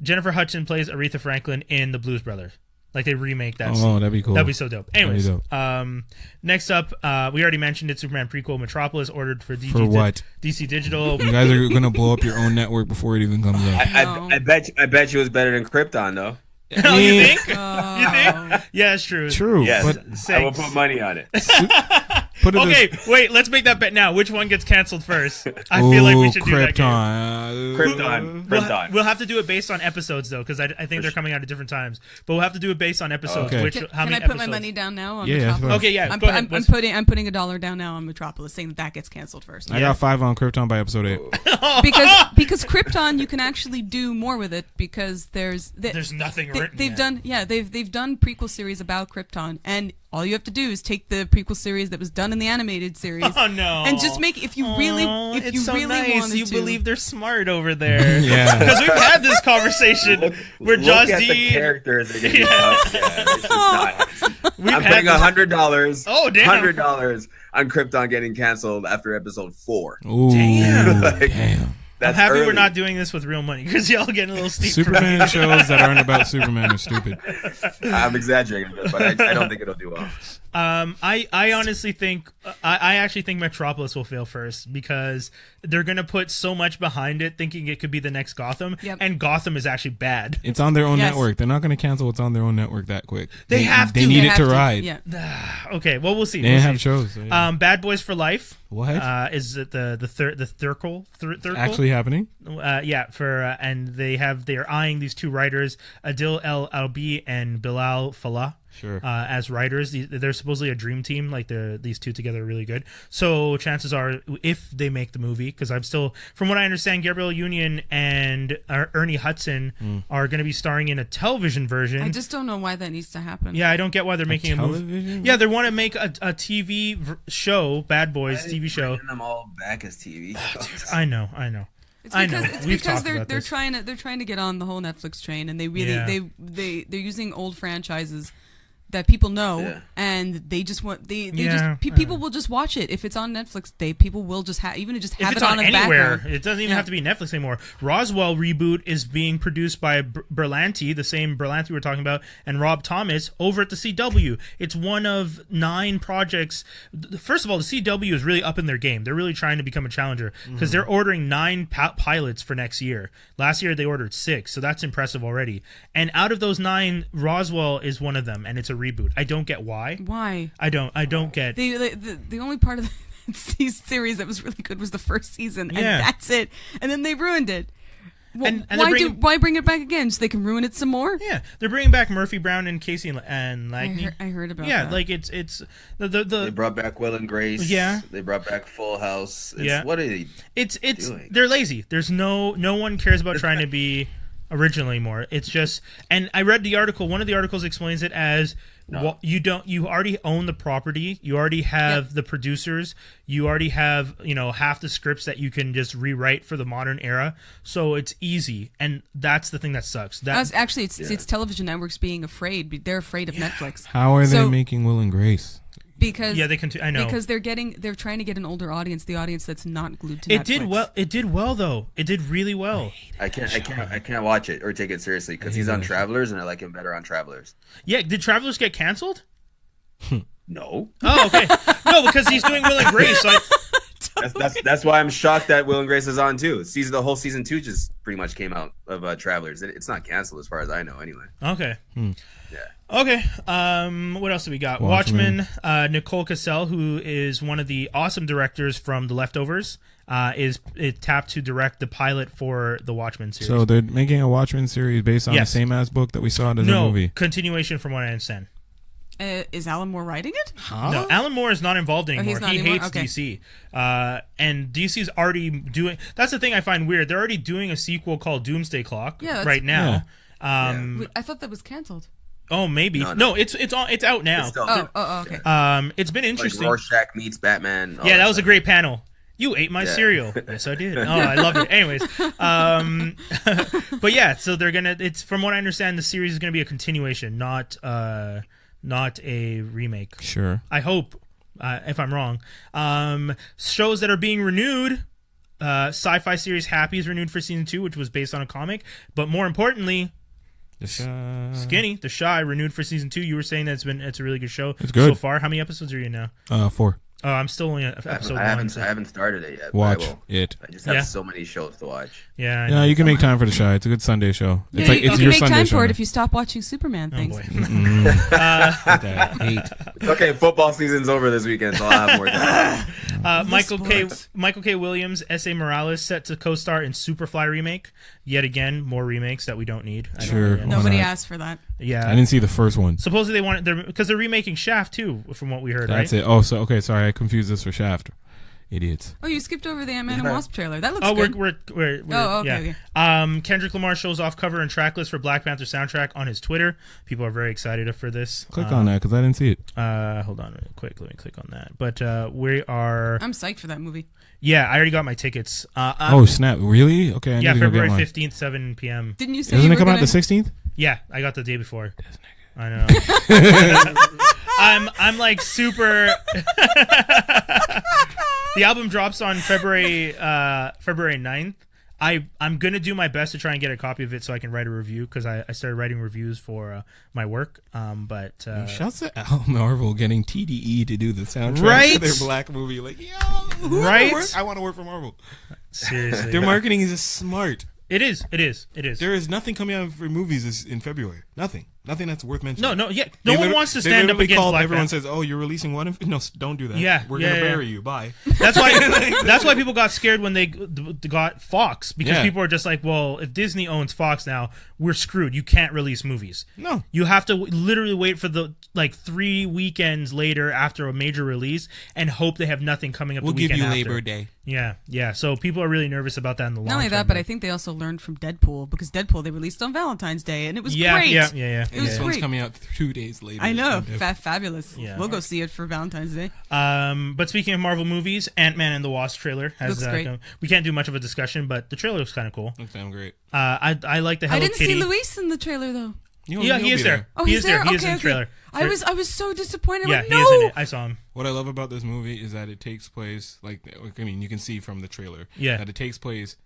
Jennifer Hudson plays Aretha Franklin in The Blues Brothers. Like they remake that scene. Oh, that'd be cool. That'd be so dope. Anyways, That'd be next up, we already mentioned it. Superman prequel Metropolis ordered for For what? DC Digital. You guys are gonna blow up your own network before it even comes out. No. I bet you it was better than Krypton though. Oh, you think? Oh. You think? Yeah, it's true. True, Yes, but I will put money on it. put it Okay, as, wait. Let's make that bet now. Which one gets canceled first? I feel like we should do that game. Krypton. We'll have to do it based on episodes though, because I think they're coming out at different times. But we'll have to do it based on episodes. Okay. How Can many I put episodes? my money down now on Yeah, Metropolis? Okay, yeah. I'm, Go ahead. I'm putting $1 down now on Metropolis, saying that gets canceled first. I got 5 on Krypton by episode 8. because Krypton, you can actually do more with it because there's nothing written. they've yet. done prequel series about Krypton, and all you have to do is take the prequel series that was done in the animated series. Oh no! And just make if you really wanted you to. believe they're smart over there. Yeah. Because we've had this conversation where Josh Look at the D. characters again. Yeah, it's just not. We've I'm had putting this- $100. Oh, damn. $100 on Krypton getting canceled after episode 4. Ooh, Damn. damn. I'm That's happy early. we're not doing this with real money because y'all getting a little steep. Superman shows that aren't about Superman are stupid. I'm exaggerating a bit, but I don't think it'll do well. I honestly think I actually think Metropolis will fail first because they're gonna put so much behind it, thinking it could be the next Gotham, Yep. and Gotham is actually bad. It's on their own Yes. network. They're not going to cancel what's on their own network that quick. They have They to. need They it have to ride. Yeah. Okay, well we'll see. They We'll have see. shows. So yeah. Bad Boys for Life. What? Is it the Thurkle? Actually happening? Yeah, and they're eyeing these two writers, Adil El Albi and Bilal Falah. Sure. As writers, they're supposedly a dream team. Like these two together are really good. So chances are, if they make the movie, because from what I understand, Gabrielle Union and Ernie Hudson are going to be starring in a television version. I just don't know why that needs to happen. Yeah, I don't get why they're making a movie. television? Yeah, they want to make a TV show, Bad Boys TV show. Bringing them all back as TV. I know. It's I because, know. It's We've because talked about they're this. trying to get on the whole Netflix train, and they really Yeah. they're using old franchises that people know, Yeah. and they just want Yeah. people will just watch it if it's on Netflix. People will just have If it it's on on in the anywhere, background. it doesn't even Yeah. have to be Netflix anymore. Roswell reboot is being produced by Berlanti, the same Berlanti we were talking about, and Rob Thomas over at the CW. It's one of 9 projects. First of all, the CW is really up in their game. They're really trying to become a challenger because they're ordering 9 pilots for next year. Last year they ordered 6, so that's impressive already. And out of those 9, Roswell is one of them, and it's a reboot. I don't get why. Why? I don't get. The only part of the series that was really good was the first season, and Yeah. that's it. And then they ruined it. Well, And they're why bring it back again so they can ruin it some more? Yeah, they're bringing back Murphy Brown and Casey and Lagney. I heard about Yeah, that. like it's They the brought back Will and Grace. Yeah. They brought back Full House. Yeah. What are they? it's doing? they're lazy. There's no one cares about trying to be Originally more. It's just, and I read the article. One of the articles explains it as you already own the property. You already have the producers. You already have half the scripts that you can just rewrite for the modern era. So it's easy, and that's the thing that sucks. It's television networks being afraid. They're afraid of Netflix. How are they making Will and Grace? Because they can. I know because they're trying to get an older audience, the audience that's not glued to Netflix. It did well though. It did really well. I can't watch it or take it seriously because he's on Travelers, and I like him better on Travelers. Yeah, did Travelers get canceled? No. Oh, okay. No, because he's doing Will and Grace. So that's why I'm shocked that Will and Grace is on too. The whole season 2 just pretty much came out of Travelers. It's not canceled as far as I know, anyway. Okay. Yeah. Okay. What else do we got? Watchmen. Nicole Kassell, who is one of the awesome directors from The Leftovers, is tapped to direct the pilot for the Watchmen series. So they're making a Watchmen series based on the same ass book that we saw in the movie. Continuation from what I understand. Is Alan Moore writing it? Huh? No, Alan Moore is not involved anymore. He hates okay. DC. And DC's already doing... That's the thing I find weird. They're already doing a sequel called Doomsday Clock right now. Yeah. I thought that was canceled. Oh, maybe. No, it's out now. Okay. It's been interesting. Like Rorschach meets Batman. Yeah, that was a great panel. You ate my cereal. Yes, I did. Oh, I love it. Anyways, but yeah, so they're gonna. It's from what I understand, the series is gonna be a continuation, not a remake. Sure. I hope. If I'm wrong, shows that are being renewed. Sci-fi series Happy is renewed for season 2, which was based on a comic. But more importantly, Skinny, The Shy, renewed for season 2. You were saying that it's a really good show. It's good so far. How many episodes are you in now? 4. Oh, I'm still only at episode 1. I haven't started it yet. Watch it. I just have so many shows to watch. Yeah. Yeah, you can make time for The Shy. It's a good Sunday show. It's like you it's can your make Sunday time show. for it if you stop watching Superman things. Okay, football season's over this weekend, so I'll have more time. Michael K. Williams, S.A. Morales set to co-star in Superfly remake. Yet again, more remakes that we don't need. Sure. Nobody asked for that. Yeah. I didn't see the first one. Supposedly they want it because they're remaking Shaft too, from what we heard. That's right? it. Oh, so okay. Sorry, I confused this for Shaft. Idiots. Oh, you skipped over the Ant-Man and Wasp trailer. That looks good. We're okay. Kendrick Lamar shows off cover and track list for Black Panther soundtrack on his Twitter. People are very excited for this. Click on that because I didn't see it. Hold on real quick. Let me click on that. But we are... I'm psyched for that movie. Yeah, I already got my tickets. Oh, snap. Really? Okay, I need to go February get mine. 15th, 7 p.m. Didn't you say Doesn't you it come were out the 16th? Yeah, I got the day before. I know. I'm like super... The album drops on February 9th. I'm gonna do my best to try and get a copy of it so I can write a review because I started writing reviews for my work. But shouts to Al Marvel getting TDE to do the soundtrack to their Black movie. Like, yo, right? I want to work for Marvel. Seriously, their marketing is just smart. It is. There is nothing coming out for movies in February. Nothing that's worth mentioning. No one wants to stand up against Black Everyone Panther. says, "Oh, you're releasing one." No, don't do that. Yeah, we're gonna bury you. Bye. That's why people got scared when they got Fox because people are just like, "Well, if Disney owns Fox now, we're screwed. You can't release movies. No, you have to literally wait for the 3 weekends later after a major release and hope they have nothing coming up. We'll the weekend give you after. Labor Day. Yeah. So people are really nervous about that in the long term. Not only that, but I think they also learned from Deadpool because Deadpool they released on Valentine's Day and it was great. Yeah. It was great. One's coming out 2 days later. I know, fabulous. Yeah. We'll go see it for Valentine's Day. But speaking of Marvel movies, Ant-Man and the Wasp trailer has looks great. We can't do much of a discussion, but the trailer looks kind of cool. Looks damn great. I like the Hello I didn't Kitty. see Luis in the trailer though. He is there. Oh, he's there. He is in the trailer. I was so disappointed. Yeah, like, he is in it. I saw him. What I love about this movie is that it takes place you can see from the trailer. Yeah. That it takes place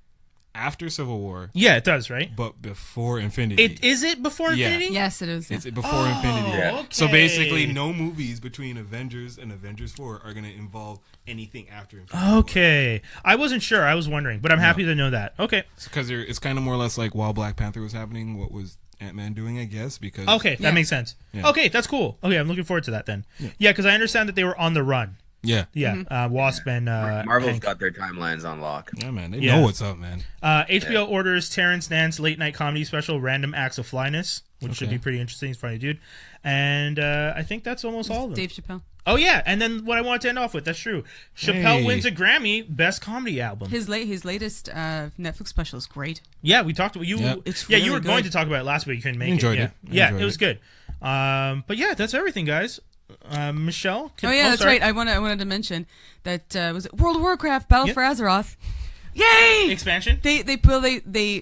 after Civil War. Yeah, it does, right? But before Infinity. Is it before Infinity? Yes, it is. It's before Infinity. Okay. So basically, no movies between Avengers and Avengers 4 are going to involve anything after Infinity Okay. I wasn't sure. I was wondering, but I'm happy to know that. Okay. Because it's kind of more or less like while Black Panther was happening, what was Ant-Man doing, I guess, that makes sense. Yeah. Okay, that's cool. Okay, I'm looking forward to that then. Yeah, because I understand that they were on the run. Yeah. Wasp and Marvel's Hank. got their timelines on lock. Yeah, man. They know what's up, man. HBO orders Terrence Nance late night comedy special, Random Acts of Flyness, which should be pretty interesting. He's a funny dude. And I think that's almost all of them. Dave Chappelle. Oh, yeah. And then what I wanted to end off with, that's true. Chappelle wins a Grammy, Best Comedy Album. His latest Netflix special is great. Yeah, we talked about you. Yep. It's you really were good. going to talk about it last week. You couldn't make Enjoyed it. it. Yeah, Enjoyed it was good. But yeah, that's everything, guys. Michelle? That's right. I wanted to mention that was it World of Warcraft Battle for Azeroth. Yay! Expansion? They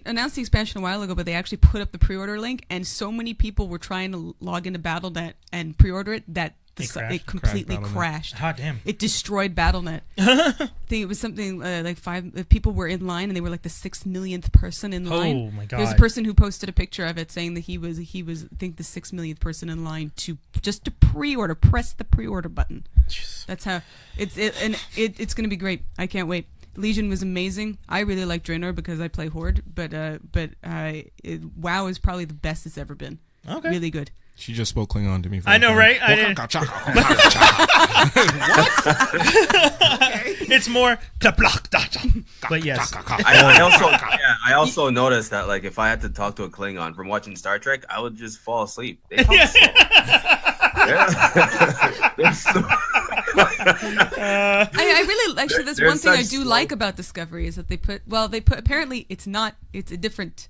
announced the expansion a while ago, but they actually put up the pre-order link, and so many people were trying to log into Battle.net and pre-order it that it completely crashed. Hot damn. It destroyed Battle.net. I think it was something like 5 people were in line, and they were like the 6 millionth person in line. Oh my god! There was a person who posted a picture of it saying that he was I think the 6 millionth person in line to pre-order, press the pre-order button. Jeez. That's how it's going to be great. I can't wait. Legion was amazing. I really like Draenor because I play Horde, but WoW is probably the best it's ever been. Okay. Really good. She just spoke Klingon to me. I know, right? I didn't. It's more. But yes. I also noticed that like if I had to talk to a Klingon from watching Star Trek, I would just fall asleep. They talk slow. I really actually that's one thing I do like about Discovery is that they put apparently it's a different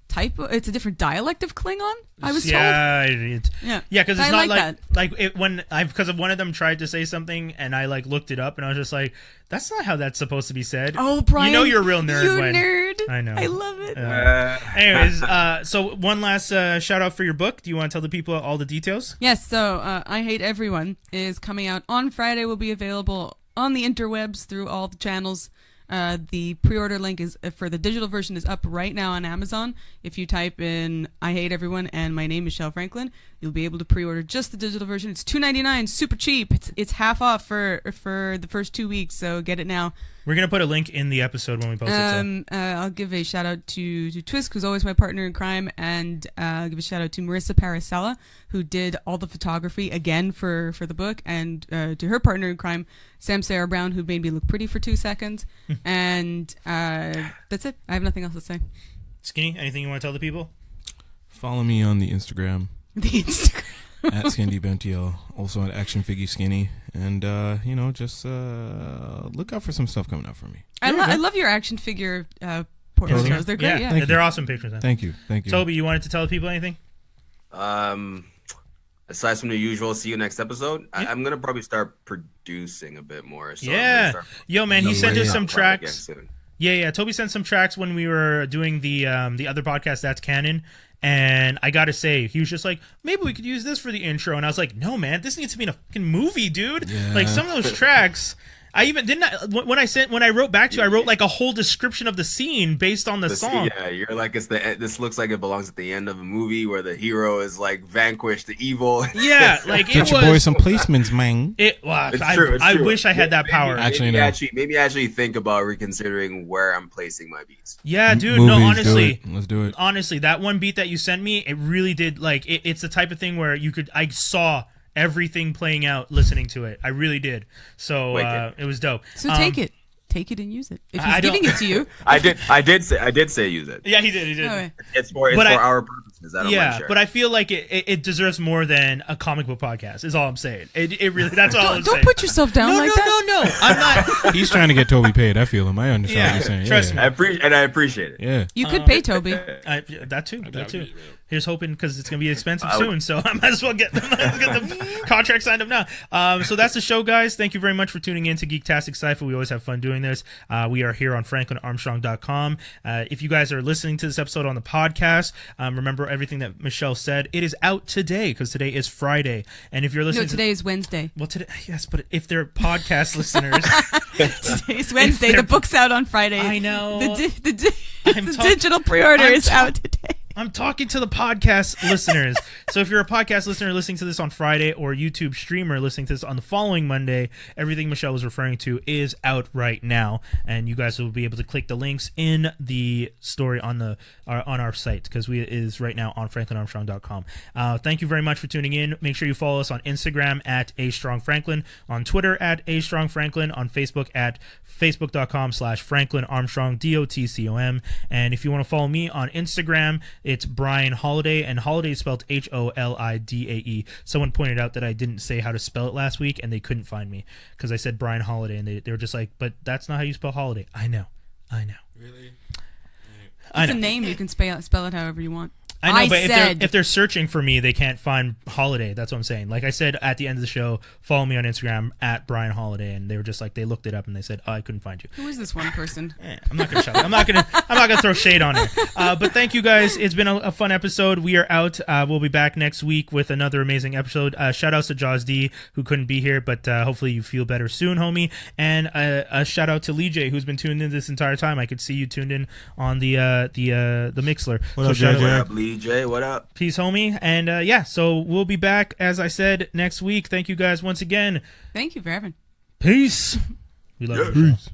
type. It's a different dialect of Klingon. I was told. Yeah, because it's not like because of one of them tried to say something and I like looked it up and I was just like, that's not how that's supposed to be said. Oh, Brian, you know you're a real nerd. Nerd. I know. I love it. Anyways, so one last shout out for your book. Do you want to tell the people all the details? Yes. So I Hate Everyone is coming out on Friday. Will be available on the interwebs through all the channels. The pre-order link is for the digital version is up right now on Amazon. If you type in "I Hate Everyone" and my name is Michelle Franklin, you'll be able to pre-order just the digital version. It's $2.99, super cheap. It's half off for the first 2 weeks, so get it now. We're gonna put a link in the episode when we post it. I'll give a shout out to Twisk, who's always my partner in crime, and I'll give a shout out to Marissa Paracella, who did all the photography again for the book, and to her partner in crime, Sam Sarah Brown, who made me look pretty for 2 seconds. And that's it. I have nothing else to say. Skinny, anything you want to tell the people? Follow me on the Instagram. The Instagram. At SkindyBentio, also at Action Figgy Skinny, and just look out for some stuff coming out for me. I love your action figure portfolios. They're great. Yeah. They're awesome pictures. Thank you. Tobi, you wanted to tell the people anything? Aside from the usual, see you next episode. I'm gonna probably start producing a bit more. So yo, man, he sent us some tracks. Yeah. Tobi sent some tracks when we were doing the other podcast, That's Canon. And I gotta say, he was just like, maybe we could use this for the intro. And I was like, no, man, this needs to be in a fucking movie, dude. Yeah. Like some of those tracks. I even when I wrote back to you, I wrote like a whole description of the scene based on the song. Yeah, you're like, this looks like it belongs at the end of a movie where the hero is like vanquished the evil. Yeah, like get your boy some placements, man. It's true. I wish I had that power. Maybe actually think about reconsidering where I'm placing my beats. Yeah, dude. Movies, no, honestly, let's do it. Honestly, that one beat that you sent me, it really did. Like, it's the type of thing where I saw everything playing out listening to it. I really did. So it was dope. So take it and use it. If he's giving it to you, I did say use it. Yeah, he did. Okay. It's for our purposes. I don't mind sharing. But I feel like it deserves more than a comic book podcast. Is all I'm saying. It really. That's all I'm saying. Don't put yourself down like that. No. I'm not. He's trying to get Tobi paid. I feel him. I understand what you're saying. Trust me. I appreciate it. Yeah. You could pay Tobi. That too. Here's hoping because it's gonna be expensive soon, so I might as well get the contract signed up now. So that's the show, guys. Thank you very much for tuning in to Geektastic Cypher. We always have fun doing this. We are here on FranklinArmstrong.com. If you guys are listening to this episode on the podcast, remember everything that Michelle said. It is out today because today is Friday, and if you're listening, today is Wednesday. Well, today, yes, but if they're podcast listeners, today's Wednesday. The book's out on Friday. I know the digital pre-order is out today. I'm talking to the podcast listeners. So if you're a podcast listener listening to this on Friday or YouTube streamer listening to this on the following Monday, everything Michelle was referring to is out right now, and you guys will be able to click the links in the story on our site, because it is right now on franklinarmstrong.com. Thank you very much for tuning in. Make sure you follow us on Instagram at @AStrongFranklin, on Twitter at @AStrongFranklin, on Facebook at facebook.com/Franklin Armstrong, DOTCOM. And if you want to follow me on Instagram, it's Brian Holiday, and Holiday is spelled HOLIDAE. Someone pointed out that I didn't say how to spell it last week, and they couldn't find me because I said Brian Holiday, and they were just like, but that's not how you spell Holiday. I know. Really? It's a name. You can spell it however you want. I know, but if they're searching for me, they can't find Holiday. That's what I'm saying. Like I said at the end of the show, follow me on Instagram at Brian Holiday, and they were just like, they looked it up and they said, oh, I couldn't find you. Who is this one person? I'm not gonna shout. I'm not gonna throw shade on her. But thank you guys. It's been a fun episode. We are out. We'll be back next week with another amazing episode. Shout outs to Jaws D, who couldn't be here, but hopefully you feel better soon, homie. And a shout out to Lee J, who's been tuned in this entire time. I could see you tuned in on the Mixler. What up, Lee J? What up? Peace, homie. And so we'll be back, as I said, next week. Thank you guys once again. Thank you for having. Peace. We love you. Peace.